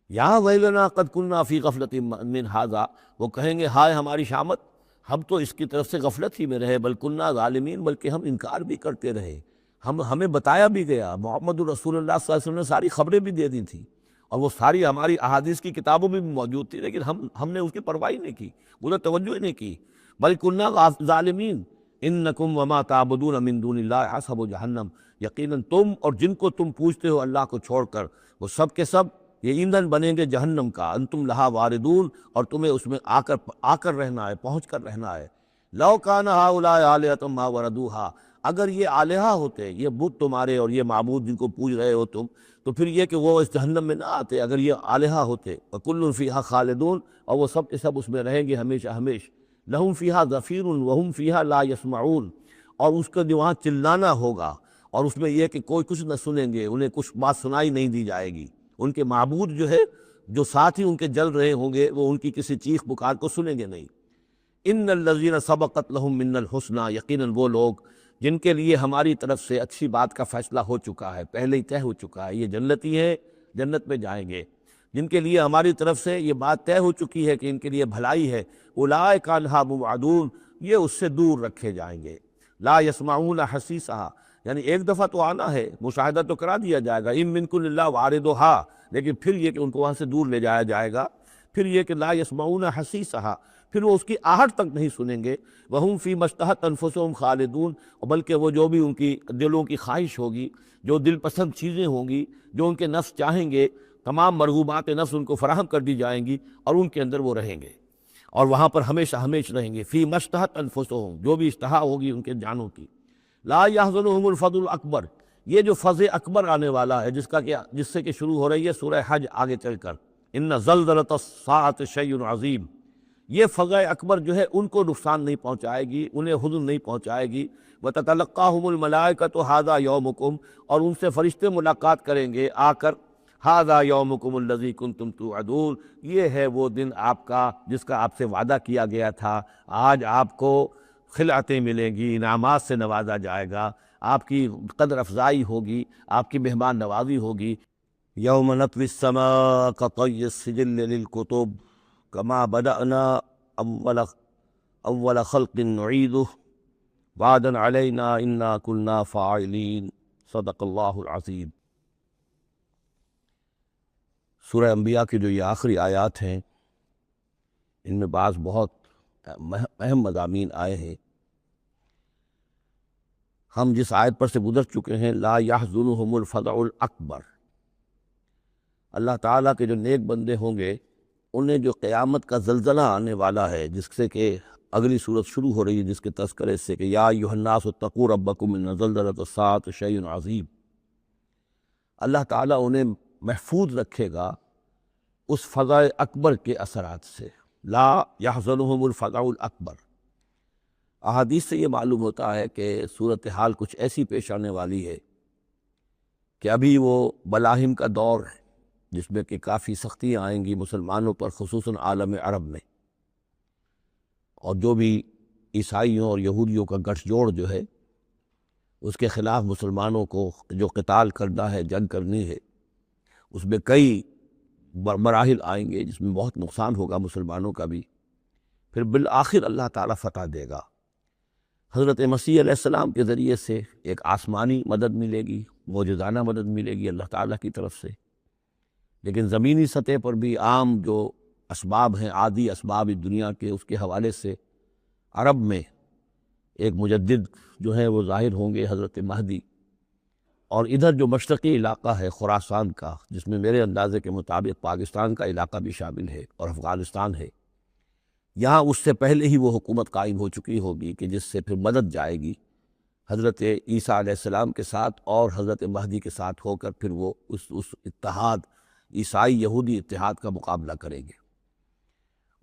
یا ویلنا قد کنا فی غفلۃ من ھذا، وہ کہیں گے ہائے ہماری شامت، ہم تو اس کی طرف سے غفلت ہی میں رہے، بل کنا ظالمین، بلکہ ہم انکار بھی کرتے رہے، ہمیں بتایا بھی گیا، محمد الرسول اللہ صلی اللہ علیہ وسلم نے ساری خبریں بھی دے دی تھیں، اور وہ ساری ہماری احادیث کی کتابوں میں بھی موجود تھی، لیکن ہم نے اس کی پرواہ نہیں کی، ادھر توجہ ہی نہیں کی۔ بل کنا ظالمین انکم وما تعبدون من دون اللہ حسب جہنم، یقیناً تم اور جن کو تم پوجتے ہو اللہ کو چھوڑ کر، وہ سب کے سب یہ ایندھن بنیں گے جہنم کا، انتم لہا واردون، اور تمہیں اس میں آ کر رہنا ہے، پہنچ کر رہنا ہے۔ لو کان ہؤلاء آلہۃ ما وردوہا، اگر یہ آلہہ ہوتے، یہ بت تمہارے اور یہ معبود جن کو پوج رہے ہو تم، تو پھر یہ کہ وہ اس جہنم میں نہ آتے اگر یہ آلہہ ہوتے۔ وکل فیہا خالدون، اور وہ سب کے سب اس میں رہیں گے ہمیشہ ہمیش۔ لہم فیہا زفیر وہم فیہا لا یسمعون، اور اس کا جو وہاں چلانا ہوگا، اور اس میں یہ کہ کوئی کچھ نہ سنیں گے، انہیں کچھ بات سنائی نہیں دی جائے گی۔ ان کے معبود جو ہے، جو ساتھ ہی ان کے جل رہے ہوں گے، وہ ان کی کسی چیخ پکار کو سنیں گے نہیں۔ ان الذین سبقت لہم من الحسنی، یقیناً وہ لوگ جن کے لیے ہماری طرف سے اچھی بات کا فیصلہ ہو چکا ہے، پہلے ہی طے ہو چکا ہے، یہ جنتی ہیں، جنت میں جائیں گے، جن کے لیے ہماری طرف سے یہ بات طے ہو چکی ہے کہ ان کے لیے بھلائی ہے، اولئک عنہا مبعدون، یہ اس سے دور رکھے جائیں گے۔ لا یسمعون حسیسہا، یعنی ایک دفعہ تو آنا ہے، مشاہدہ تو کرا دیا جائے گا، ان منکم الا واردھا، لیکن پھر یہ کہ ان کو وہاں سے دور لے جایا جائے گا۔ پھر یہ کہ لا یسمعون حسیسہا، پھر وہ اس کی آہٹ تک نہیں سنیں گے۔ وہم فی ما اشتہت انفسہم خالدون، اور بلکہ وہ جو بھی ان کی دلوں کی خواہش ہوگی، جو دل پسند چیزیں ہوں گی، جو ان کے نفس چاہیں گے، تمام مرغوبات نفس ان کو فراہم کر دی جائیں گی، اور ان کے اندر وہ رہیں گے، اور وہاں پر ہمیشہ ہمیش رہیں گے۔ فی ما اشتہت انفسہم، جو بھی اشتہا ہوگی ان کے جانوں کی۔ لا یحزنہم الفضل الاکبر، یہ جو فضل اکبر آنے والا ہے جس سے کہ شروع ہو رہی ہے سورہ حج آگے چل کر، ان زلزلۃ الساعۃ شیء عظیم، یہ فضل اکبر جو ہے ان کو نقصان نہیں پہنچائے گی، انہیں حزن نہیں پہنچائے گی۔ وتتلقاہم الملائکۃ ھذا یومکم، اور ان سے فرشتے ملاقات کریں گے آ کر، ھذا یومکم الذی کنتم توعدون، یہ ہے وہ دن آپ کا جس کا آپ سے وعدہ کیا گیا تھا، آج آپ کو خلعتیں ملیں گی، انعامات سے نوازا جائے گا، آپ کی قدر افزائی ہوگی، آپ کی مہمان نوازی ہوگی۔ یوم نطوی السماء کطی السجل للکتب کما بدأنا اول خلق نعیدہ وعدا علینا انا کنا فاعلین، صدق اللہ العظیم۔ سورہ انبیاء کی جو یہ آخری آیات ہیں، ان میں بعض بہت اہم مضامین آئے ہیں۔ ہم جس آیت پر سے گزر چکے ہیں، لا یحزنہم الفزع الاکبر، اللہ تعالیٰ کے جو نیک بندے ہوں گے انہیں جو قیامت کا زلزلہ آنے والا ہے، جس سے کہ اگلی صورت شروع ہو رہی ہے جس کے تذکرے سے کہ یا ایھا الناس اتقوا ربکم ان زلزلۃ الساعۃ شیء عظیم، اللہ تعالیٰ انہیں محفوظ رکھے گا اس فزع اکبر کے اثرات سے۔ لا یحزنہم الفزع الاکبر، احادیث سے یہ معلوم ہوتا ہے کہ صورتحال کچھ ایسی پیش آنے والی ہے کہ ابھی وہ بلاہم کا دور ہے جس میں کہ کافی سختیاں آئیں گی مسلمانوں پر، خصوصاً عالم عرب میں، اور جو بھی عیسائیوں اور یہودیوں کا گٹھ جوڑ جو ہے اس کے خلاف مسلمانوں کو جو قتال کرنا ہے، جنگ کرنی ہے، اس میں کئی مراحل آئیں گے جس میں بہت نقصان ہوگا مسلمانوں کا بھی، پھر بالآخر اللہ تعالیٰ فتح دے گا۔ حضرت مسیح علیہ السلام کے ذریعے سے ایک آسمانی مدد ملے گی، معجزانہ مدد ملے گی اللہ تعالیٰ کی طرف سے، لیکن زمینی سطح پر بھی عام جو اسباب ہیں، عادی اسباب اس دنیا کے، اس کے حوالے سے عرب میں ایک مجدد جو ہے وہ ظاہر ہوں گے، حضرت مہدی، اور ادھر جو مشرقی علاقہ ہے خراسان کا، جس میں میرے اندازے کے مطابق پاکستان کا علاقہ بھی شامل ہے اور افغانستان ہے، یہاں اس سے پہلے ہی وہ حکومت قائم ہو چکی ہوگی کہ جس سے پھر مدد جائے گی حضرت عیسیٰ علیہ السلام کے ساتھ اور حضرت مہدی کے ساتھ ہو کر، پھر وہ اس اتحاد، عیسائی یہودی اتحاد کا مقابلہ کریں گے۔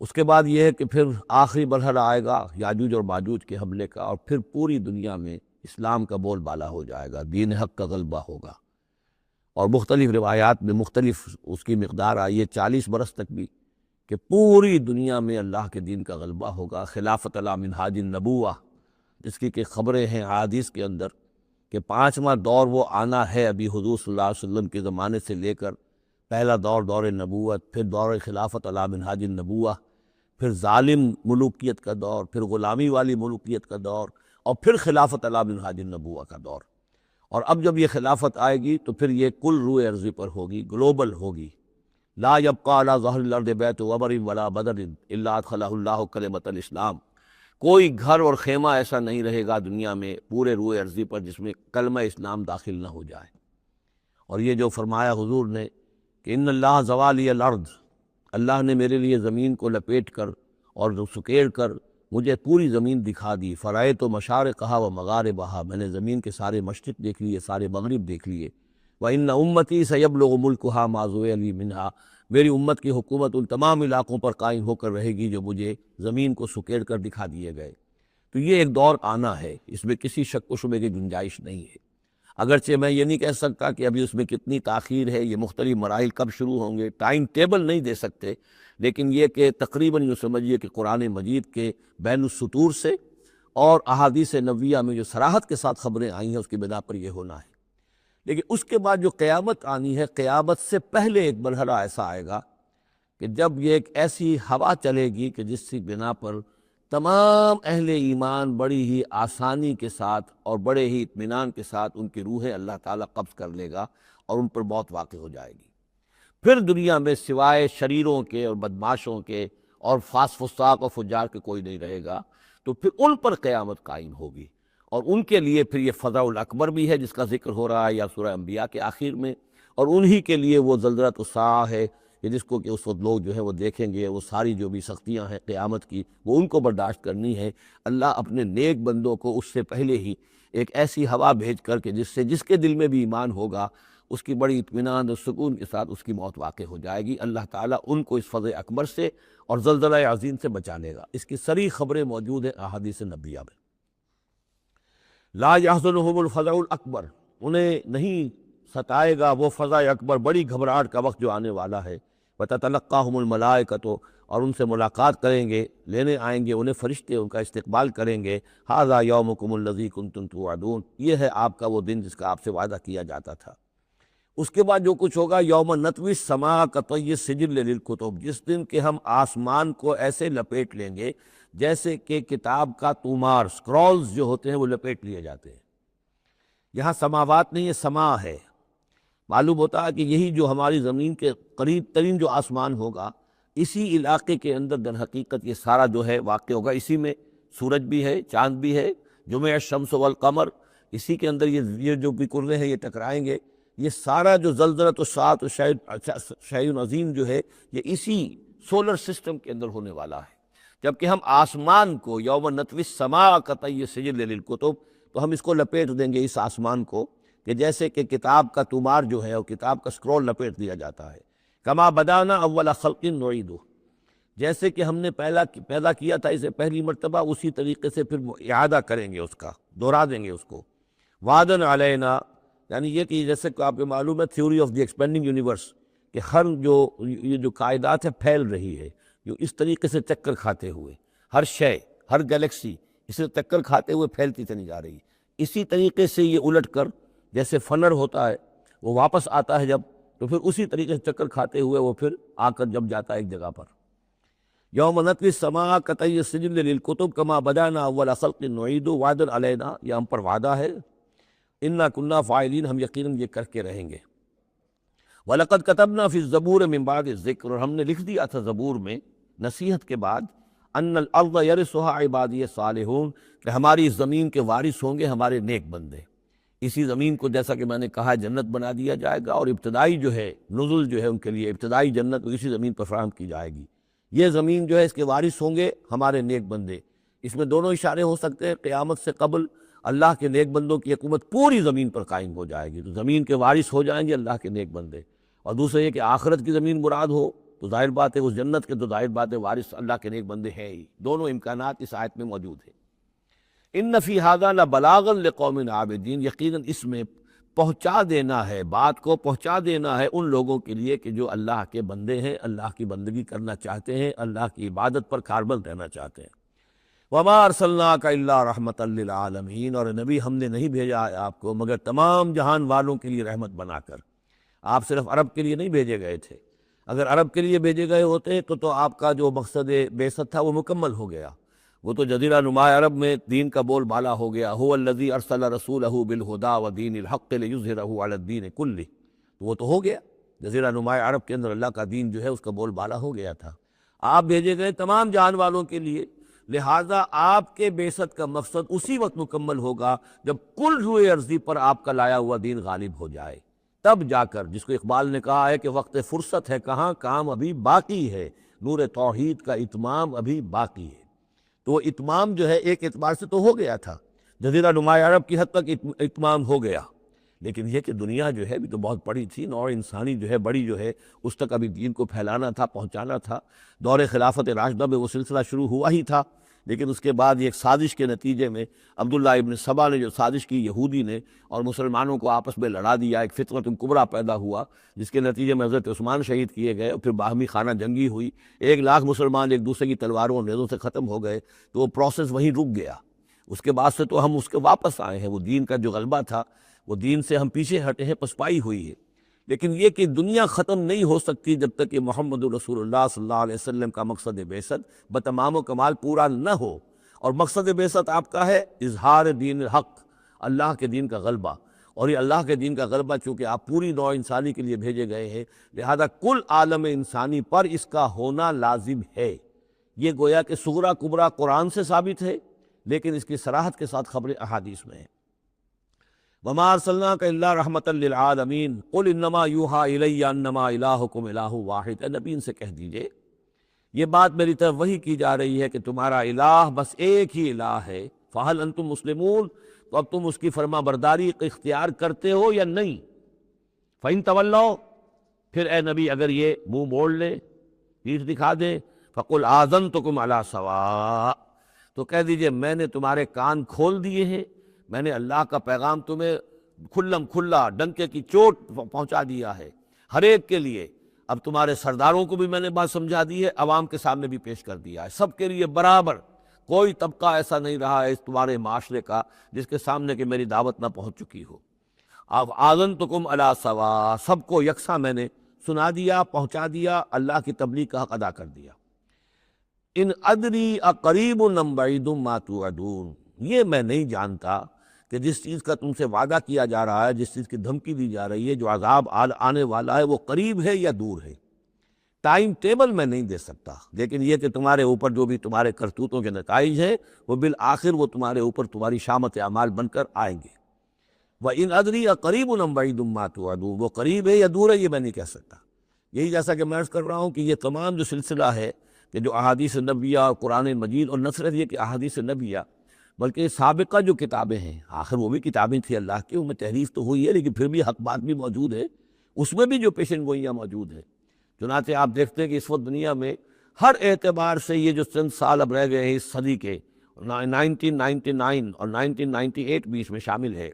اس کے بعد یہ ہے کہ پھر آخری مرحلہ آئے گا یاجوج اور ماجوج کے حملے کا، اور پھر پوری دنیا میں اسلام کا بول بالا ہو جائے گا، دین حق کا غلبہ ہوگا، اور مختلف روایات میں مختلف اس کی مقدار آئی ہے، 40 برس تک بھی، کہ پوری دنیا میں اللہ کے دین کا غلبہ ہوگا۔ خلافت علی منہاج النبوہ، جس کی کہ خبریں ہیں احادیث کے اندر کہ 5واں دور وہ آنا ہے ابھی حضور صلی اللہ علیہ وسلم کے زمانے سے لے کر، پہلا دور دور نبوت، پھر دور خلافت علی منہاج النبوہ، پھر ظالم ملوکیت کا دور، پھر غلامی والی ملوکیت کا دور، اور پھر خلافت علی منہاج النبوہ کا دور۔ اور اب جب یہ خلافت آئے گی تو پھر یہ کل روئے ارضی پر ہوگی، گلوبل ہوگی۔ لا یبقى علی ظہر الارض بیت وبر ولا بدر الا ادخلہ اللہ کلمۃ الاسلام، کوئی گھر اور خیمہ ایسا نہیں رہے گا دنیا میں پورے روئے ارضی پر جس میں کلمہ اسلام داخل نہ ہو جائے۔ اور یہ جو فرمایا حضور نے کہ ان اللہ زوالی الارض، اللہ نے میرے لیے زمین کو لپیٹ کر اور سکیڑ کر مجھے پوری زمین دکھا دی، فرأیت مشارقہا و مغاربہا، میں نے زمین کے سارے مشرق دیکھ لیے، سارے مغرب دیکھ لیے۔ وَإِنَّ أُمَّتِي سَيَبْلُغُ مُلْكُهَا مَا زُوِّيَ لِي مِنْهَا، میری امت کی حکومت ان تمام علاقوں پر قائم ہو کر رہے گی جو مجھے زمین کو سکیڑ کر دکھا دیے گئے۔ تو یہ ایک دور آنا ہے، اس میں کسی شک و شبے کی گنجائش نہیں ہے۔ اگرچہ میں یہ نہیں کہہ سکتا کہ ابھی اس میں کتنی تاخیر ہے، یہ مختلف مراحل کب شروع ہوں گے، ٹائم ٹیبل نہیں دے سکتے، لیکن یہ کہ تقریباً یوں سمجھیے کہ قرآن مجید کے بین السطور سے اور احادیث نبویہ میں جو صراحت کے ساتھ خبریں آئی ہیں اس کی بنا پر یہ ہونا ہے۔ لیکن اس کے بعد جو قیامت آنی ہے، قیامت سے پہلے ایک مرحلہ ایسا آئے گا کہ جب یہ ایک ایسی ہوا چلے گی کہ جس کی بنا پر تمام اہل ایمان بڑی ہی آسانی کے ساتھ اور بڑے ہی اطمینان کے ساتھ ان کی روحیں اللہ تعالیٰ قبض کر لے گا اور ان پر موت واقع ہو جائے گی۔ پھر دنیا میں سوائے شریروں کے اور بدماشوں کے اور فساق و فجار کے کوئی نہیں رہے گا، تو پھر ان پر قیامت قائم ہوگی، اور ان کے لیے پھر یہ فزع الاکبر بھی ہے جس کا ذکر ہو رہا ہے یا سورہ انبیاء کے آخر میں، اور انہی کے لیے وہ زلزلۃ الساعہ ہے کہ جس کو کہ اس وقت لوگ جو ہے وہ دیکھیں گے، وہ ساری جو بھی سختیاں ہیں قیامت کی وہ ان کو برداشت کرنی ہے۔ اللہ اپنے نیک بندوں کو اس سے پہلے ہی ایک ایسی ہوا بھیج کر کے جس کے دل میں بھی ایمان ہوگا اس کی بڑی اطمینان اور سکون کے ساتھ اس کی موت واقع ہو جائے گی۔ اللہ تعالیٰ ان کو اس فضح اکبر سے اور زلزلہ عظیم سے بچا لے گا۔ اس کی صریح خبریں موجود ہیں احادیث نبویہ میں۔ لا یحزنہم الفزع الاکبر، انہیں نہیں ستائے گا وہ فزع اکبر، بڑی گھبراہٹ کا وقت جو آنے والا ہے۔ وتتلقاہم الملائکۃ، اور ان سے ملاقات کریں گے، لینے آئیں گے انہیں فرشتے، ان کا استقبال کریں گے۔ ھذا یومکم الذی کنتم توعدون، یہ ہے آپ کا وہ دن جس کا آپ سے وعدہ کیا جاتا تھا۔ اس کے بعد جو کچھ ہوگا، یوم نطوی السماء کطی السجل للکتب، جس دن کہ ہم آسمان کو ایسے لپیٹ لیں گے جیسے کہ کتاب کا طومار، سکرولز جو ہوتے ہیں وہ لپیٹ لیے جاتے ہیں۔ یہاں سماوات نہیں، یہ سما ہے۔ معلوم ہوتا ہے کہ یہی جو ہماری زمین کے قریب ترین جو آسمان ہوگا، اسی علاقے کے اندر در حقیقت یہ سارا جو ہے واقع ہوگا۔ اسی میں سورج بھی ہے، چاند بھی ہے، جمع الشمس والقمر، اسی کے اندر یہ جو بھی کرے ہیں یہ ٹکرائیں گے۔ یہ سارا جو زلزلۃ الساعۃ شیء عظیم جو ہے یہ اسی سولر سسٹم کے اندر ہونے والا ہے۔ جبکہ ہم آسمان کو یوم نطوی السماء کطی السجل للکتب، تو ہم اس کو لپیٹ دیں گے، اس آسمان کو، کہ جیسے کہ کتاب کا طومار جو ہے اور کتاب کا سکرول لپیٹ دیا جاتا ہے۔ کما بدانا اول خلق نعیدہ، جیسے کہ ہم نے پیدا کیا تھا اسے پہلی مرتبہ، اسی طریقے سے پھر اعادہ کریں گے، اس کا دوہرا دیں گے اس کو۔ وعدن علینا، یعنی یہ کہ جیسے کہ آپ کو معلوم ہے theory of the expanding universe, کہ ہر یہ جو کائنات ہے پھیل رہی ہے، جو اس طریقے سے چکر کھاتے ہوئے، ہر شے، ہر گلیکسی اسے چکر کھاتے ہوئے پھیلتی چلی جا رہی ہے۔ اسی طریقے سے یہ الٹ کر جیسے فنر ہوتا ہے وہ واپس آتا ہے جب، تو پھر اسی طریقے سے چکر کھاتے ہوئے وہ پھر آ کر جب جاتا ہے ایک جگہ پر۔ یوم نطوی السماء کطی السجل للکتب کما بدانا اول خلق نعیدہ وعدن علینا، یہ ہم پر وعدہ ہے۔ انا کنا فاعلین، ہم یقیناً یہ کر کے رہیں گے۔ وَلَقَدْ كَتَبْنَا فِي الزَّبُورِ مِن بَعْدِ الذِّكْرِ، اور ہم نے لکھ دیا تھا زبور میں نصیحت کے بعد، ان الارض یرثها عبادی الصالحون، کہ ہماری اس زمین کے وارث ہوں گے ہمارے نیک بندے۔ اسی زمین کو جیسا کہ میں نے کہا جنت بنا دیا جائے گا، اور ابتدائی جو ہے نزل جو ہے ان کے لیے ابتدائی جنت اسی زمین پر فراہم کی جائے گی۔ یہ زمین جو ہے اس کے وارث ہوں گے ہمارے نیک بندے۔ اس میں دونوں اشارے ہو سکتے ہیں، قیامت سے قبل اللہ کے نیک بندوں کی حکومت پوری زمین پر قائم ہو جائے گی، تو زمین کے وارث ہو جائیں گے اللہ کے نیک بندے۔ اور دوسرے یہ کہ آخرت کی زمین مراد ہو تو ظاہر بات ہے اس جنت کے، تو ظاہر بات ہے وارث اللہ کے نیک بندے ہیں ہی۔ دونوں امکانات اس آیت میں موجود ہیں۔ ان فی ھذا لبلاغا لقوم عابدین، یقیناً اس میں پہنچا دینا ہے، بات کو پہنچا دینا ہے ان لوگوں کے لیے کہ جو اللہ کے بندے ہیں، اللہ کی بندگی کرنا چاہتے ہیں، اللہ کی عبادت پر کاربند رہنا چاہتے ہیں۔ وما ارسلناک الا رحمۃ للعالمین، اور نبی ہم نے نہیں بھیجا ہے آپ کو مگر تمام جہان والوں کے لیے رحمت بنا کر۔ آپ صرف عرب کے لیے نہیں بھیجے گئے تھے، اگر عرب کے لیے بھیجے گئے ہوتے تو آپ کا جو مقصد بعثت تھا وہ مکمل ہو گیا، وہ تو جزیرہ نما عرب میں دین کا بول بالا ہو گیا۔ هو الذی ارسل رسولہ بالہدی ودین الحق لیظہرہ علی الدین کلہ، تو وہ تو ہو گیا، جزیرہ نما عرب کے اندر اللہ کا دین جو ہے اس کا بول بالا ہو گیا تھا۔ آپ بھیجے گئے تمام جہان والوں کے لیے، لہٰذا آپ کے بعثت کا مقصد اسی وقت مکمل ہوگا جب کل روئے ارضی پر آپ کا لایا ہوا دین غالب ہو جائے، تب جا کر، جس کو اقبال نے کہا ہے کہ وقت فرصت ہے کہاں، کام ابھی باقی ہے، نور توحید کا اتمام ابھی باقی ہے۔ تو وہ اتمام جو ہے ایک اعتبار سے تو ہو گیا تھا، جزیرہ نما عرب کی حد تک اتمام ہو گیا، لیکن یہ کہ دنیا جو ہے ابھی تو بہت بڑی تھی، نوع انسانی جو ہے بڑی جو ہے اس تک ابھی دین کو پھیلانا تھا، پہنچانا تھا۔ دور خلافت راشدہ میں وہ سلسلہ شروع ہوا ہی تھا، لیکن اس کے بعد ایک سازش کے نتیجے میں عبداللہ ابن سبا نے جو سازش کی یہودی نے، اور مسلمانوں کو آپس میں لڑا دیا، ایک فتنۃ کبریٰ پیدا ہوا، جس کے نتیجے میں حضرت عثمان شہید کیے گئے، اور پھر باہمی خانہ جنگی ہوئی، 1,00,000 مسلمان ایک دوسرے کی تلواروں اور نیزوں سے ختم ہو گئے، تو وہ پروسیس وہیں رک گیا۔ اس کے بعد سے تو ہم اس کے واپس آئے ہیں، وہ دین کا جو غلبہ تھا وہ دین سے ہم پیچھے ہٹے ہیں، پسپائی ہوئی ہے۔ لیکن یہ کہ دنیا ختم نہیں ہو سکتی جب تک کہ محمد رسول اللہ صلی اللہ علیہ وسلم کا مقصد بعثت بتمام و کمال پورا نہ ہو۔ اور مقصد بعثت آپ کا ہے اظہار دین الحق، اللہ کے دین کا غلبہ، اور یہ اللہ کے دین کا غلبہ چونکہ آپ پوری نوع انسانی کے لیے بھیجے گئے ہیں، لہذا کل عالم انسانی پر اس کا ہونا لازم ہے۔ یہ گویا کہ صغریٰ کبریٰ قرآن سے ثابت ہے، لیکن اس کی صراحت کے ساتھ خبر احادیث میں ہے۔ وما ارسلناک الا رحمۃ للعالمین قل انما یوحی الی انما الہکم الہ واحد، اے نبی ان سے کہہ دیجئے یہ بات میری طرف وحی کی جا رہی ہے کہ تمہارا الہ بس ایک ہی الہ ہے۔ فہل انتم مسلمون، تو اب تم اس کی فرما برداری اختیار کرتے ہو یا نہیں؟ فَإِن تَوَلَّوْا، پھر اے نبی اگر یہ منہ موڑ لے، پیٹھ دکھا دے، فَقُلْ آذَنْتُكُمْ عَلَىٰ سَوَاءٍ، تو کہہ دیجئے میں نے تمہارے کان کھول دیے ہیں، میں نے اللہ کا پیغام تمہیں کھلم کھلا ڈنکے کی چوٹ پہنچا دیا ہے ہر ایک کے لیے۔ اب تمہارے سرداروں کو بھی میں نے بات سمجھا دی ہے، عوام کے سامنے بھی پیش کر دیا ہے، سب کے لیے برابر۔ کوئی طبقہ ایسا نہیں رہا ہے اس تمہارے معاشرے کا جس کے سامنے کہ میری دعوت نہ پہنچ چکی ہو۔ اب آذنتکم علی سوا، سب کو یکساں میں نے سنا دیا، پہنچا دیا، اللہ کی تبلیغ کا حق ادا کر دیا۔ ان ادری اقریب ام بعید ما توعدون، یہ میں نہیں جانتا کہ جس چیز کا تم سے وعدہ کیا جا رہا ہے، جس چیز کی دھمکی دی جا رہی ہے، جو عذاب آنے والا ہے، وہ قریب ہے یا دور ہے۔ ٹائم ٹیبل میں نہیں دے سکتا، لیکن یہ کہ تمہارے اوپر جو بھی تمہارے کرتوتوں کے نتائج ہیں وہ بالآخر وہ تمہارے اوپر تمہاری شامت اعمال بن کر آئیں گے۔ وَإِنْ أَدْرِي أَقَرِيبٌ أَمْ بَعِيدٌ مَا تُوعَدُونَ، وہ قریب ہے یا دور ہے یہ میں نہیں کہہ سکتا۔ یہی جیسا کہ میں عرض کر رہا ہوں کہ یہ تمام جو سلسلہ ہے کہ جو احادیث نبویہ اور قرآن مجید، اور نہ صرف یہ کہ احادیث نبویہ بلکہ سابقہ جو کتابیں ہیں، آخر وہ بھی کتابیں تھیں اللہ کی، ان میں تحریف تو ہوئی ہے لیکن پھر بھی حق بات بھی موجود ہے، اس میں بھی جو پیشن گوئیاں موجود ہیں۔ چنانچہ آپ دیکھتے ہیں کہ اس وقت دنیا میں ہر اعتبار سے یہ جو چند سال اب رہ گئے ہیں اس صدی کے، 1999 اور 1998 بھی اس میں شامل ہے،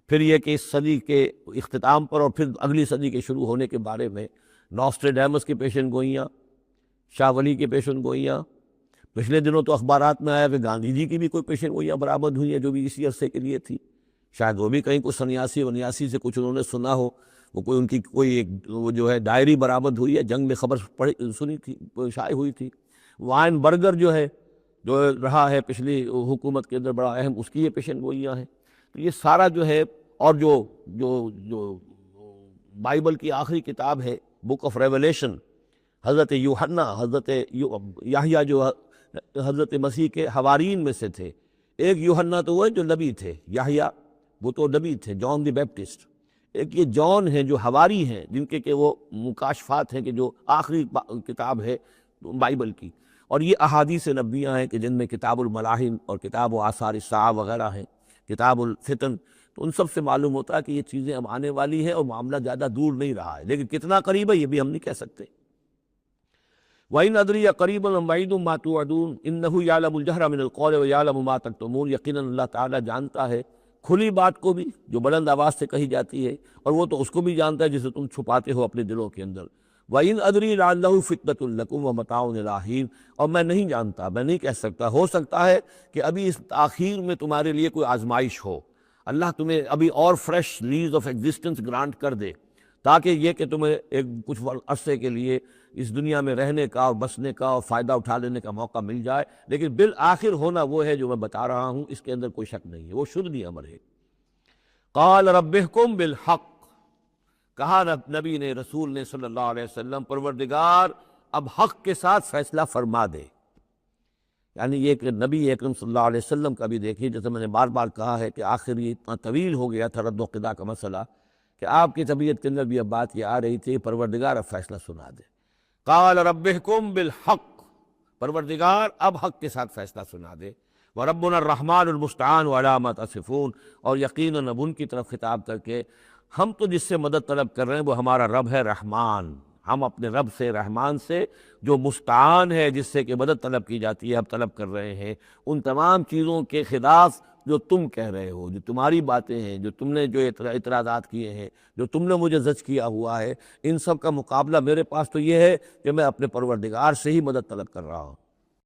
پھر یہ کہ اس صدی کے اختتام پر اور پھر اگلی صدی کے شروع ہونے کے بارے میں نوسٹریڈیمس کی پیشن گوئیاں، شاہ ولی کی پیشن گوئیاں، پچھلے دنوں تو اخبارات میں آیا کہ گاندھی جی کی بھی کوئی پیشن گوئیاں برآمد ہوئی ہیں جو بھی اسی عرصے کے لیے تھی، شاید وہ بھی کہیں کچھ سنیاسی ونیاسی سے کچھ انہوں نے سنا ہو، وہ کوئی ان کی کوئی ایک وہ جو ہے ڈائری برآمد ہوئی ہے، جنگ میں خبر سنی تھی، شائع ہوئی تھی۔ وائن برگر جو ہے جو رہا ہے پچھلی حکومت کے اندر بڑا اہم، اس کی یہ پیشن گوئیاں ہیں۔ تو یہ سارا جو ہے، اور جو بائبل کی آخری کتاب ہے بک آف ریولیشن، حضرت یوحنا، حضرت یحییٰ جو حضرت مسیح کے حوارین میں سے تھے، ایک یوحنا تو وہ ہے جو نبی تھے، یحییٰ وہ تو نبی تھے، جان دی بیپٹسٹ، ایک یہ جان ہیں جو حواری ہیں جن کے کہ وہ مکاشفات ہیں کہ جو آخری کتاب ہے بائبل کی، اور یہ احادیث نبویہ ہیں کہ جن میں کتاب الملاحم اور کتاب و آثار الساعہ وغیرہ ہیں، کتاب الفتن، تو ان سب سے معلوم ہوتا ہے کہ یہ چیزیں اب آنے والی ہیں اور معاملہ زیادہ دور نہیں رہا ہے، لیکن کتنا قریب ہے یہ بھی ہم نہیں کہہ سکتے۔ وَإِنْ أَدْرِي أَقَرِيبٌ أَمْ بَعِيدٌ مَا تُوعَدُونَ إِنَّهُ يَعْلَمُ الْجَهْرَ مِنَ الْقَوْلِ وَيَعْلَمُ مَا تَكْتُمُونَ، یقیناً اللہ تعالیٰ جانتا ہے کھلی بات کو بھی جو بلند آواز سے کہی جاتی ہے، اور وہ تو اس کو بھی جانتا ہے جسے تم چھپاتے ہو اپنے دلوں کے اندر۔ وَإِنْ أَدْرِي لَعَلَّهُ فِتْنَةٌ لَكُمْ وَمَتَاعٌ إِلَىٰ حِينٍ، اور میں نہیں جانتا، میں نہیں کہہ سکتا، ہو سکتا ہے کہ ابھی اس تاخیر میں تمہارے لیے کوئی آزمائش ہو، اللہ تمہیں ابھی اور fresh lease of existence grant کر دے، تاکہ یہ کہ تمہیں ایک کچھ عرصے کے لیے اس دنیا میں رہنے کا اور بسنے کا اور فائدہ اٹھا لینے کا موقع مل جائے، لیکن بالآخر ہونا وہ ہے جو میں بتا رہا ہوں، اس کے اندر کوئی شک نہیں ہے، وہ شدنی امر ہے۔ قال رب احکم بالحق، کہا نبی نے، رسول نے صلی اللہ علیہ وسلم، پروردگار اب حق کے ساتھ فیصلہ فرما دے۔ یعنی یہ کہ نبی اکرم صلی اللہ علیہ وسلم کا بھی دیکھیے، جیسے میں نے بار بار کہا ہے کہ آخر یہ اتنا طویل ہو گیا تھا رد و قضا کا مسئلہ کہ آپ کی طبیعت کے اندر بھی اب بات یہ آ رہی تھی، پروردگار اب فیصلہ سنا دے۔ قال رب احکم بالحق، پروردگار اب حق کے ساتھ فیصلہ سنا دے۔ وربنا الرحمن المستعان علی ما تصفون، اور یقیناً اب ان کی طرف خطاب کر کے، ہم تو جس سے مدد طلب کر رہے ہیں وہ ہمارا رب ہے رحمان، ہم اپنے رب سے رحمان سے جو مستعان ہے، جس سے کہ مدد طلب کی جاتی ہے، ہم طلب کر رہے ہیں ان تمام چیزوں کے خلاف جو تم کہہ رہے ہو، جو تمہاری باتیں ہیں، جو تم نے جو اعتراضات کیے ہیں، جو تم نے مجھے زج کیا ہوا ہے، ان سب کا مقابلہ میرے پاس تو یہ ہے کہ میں اپنے پروردگار سے ہی مدد طلب کر رہا ہوں۔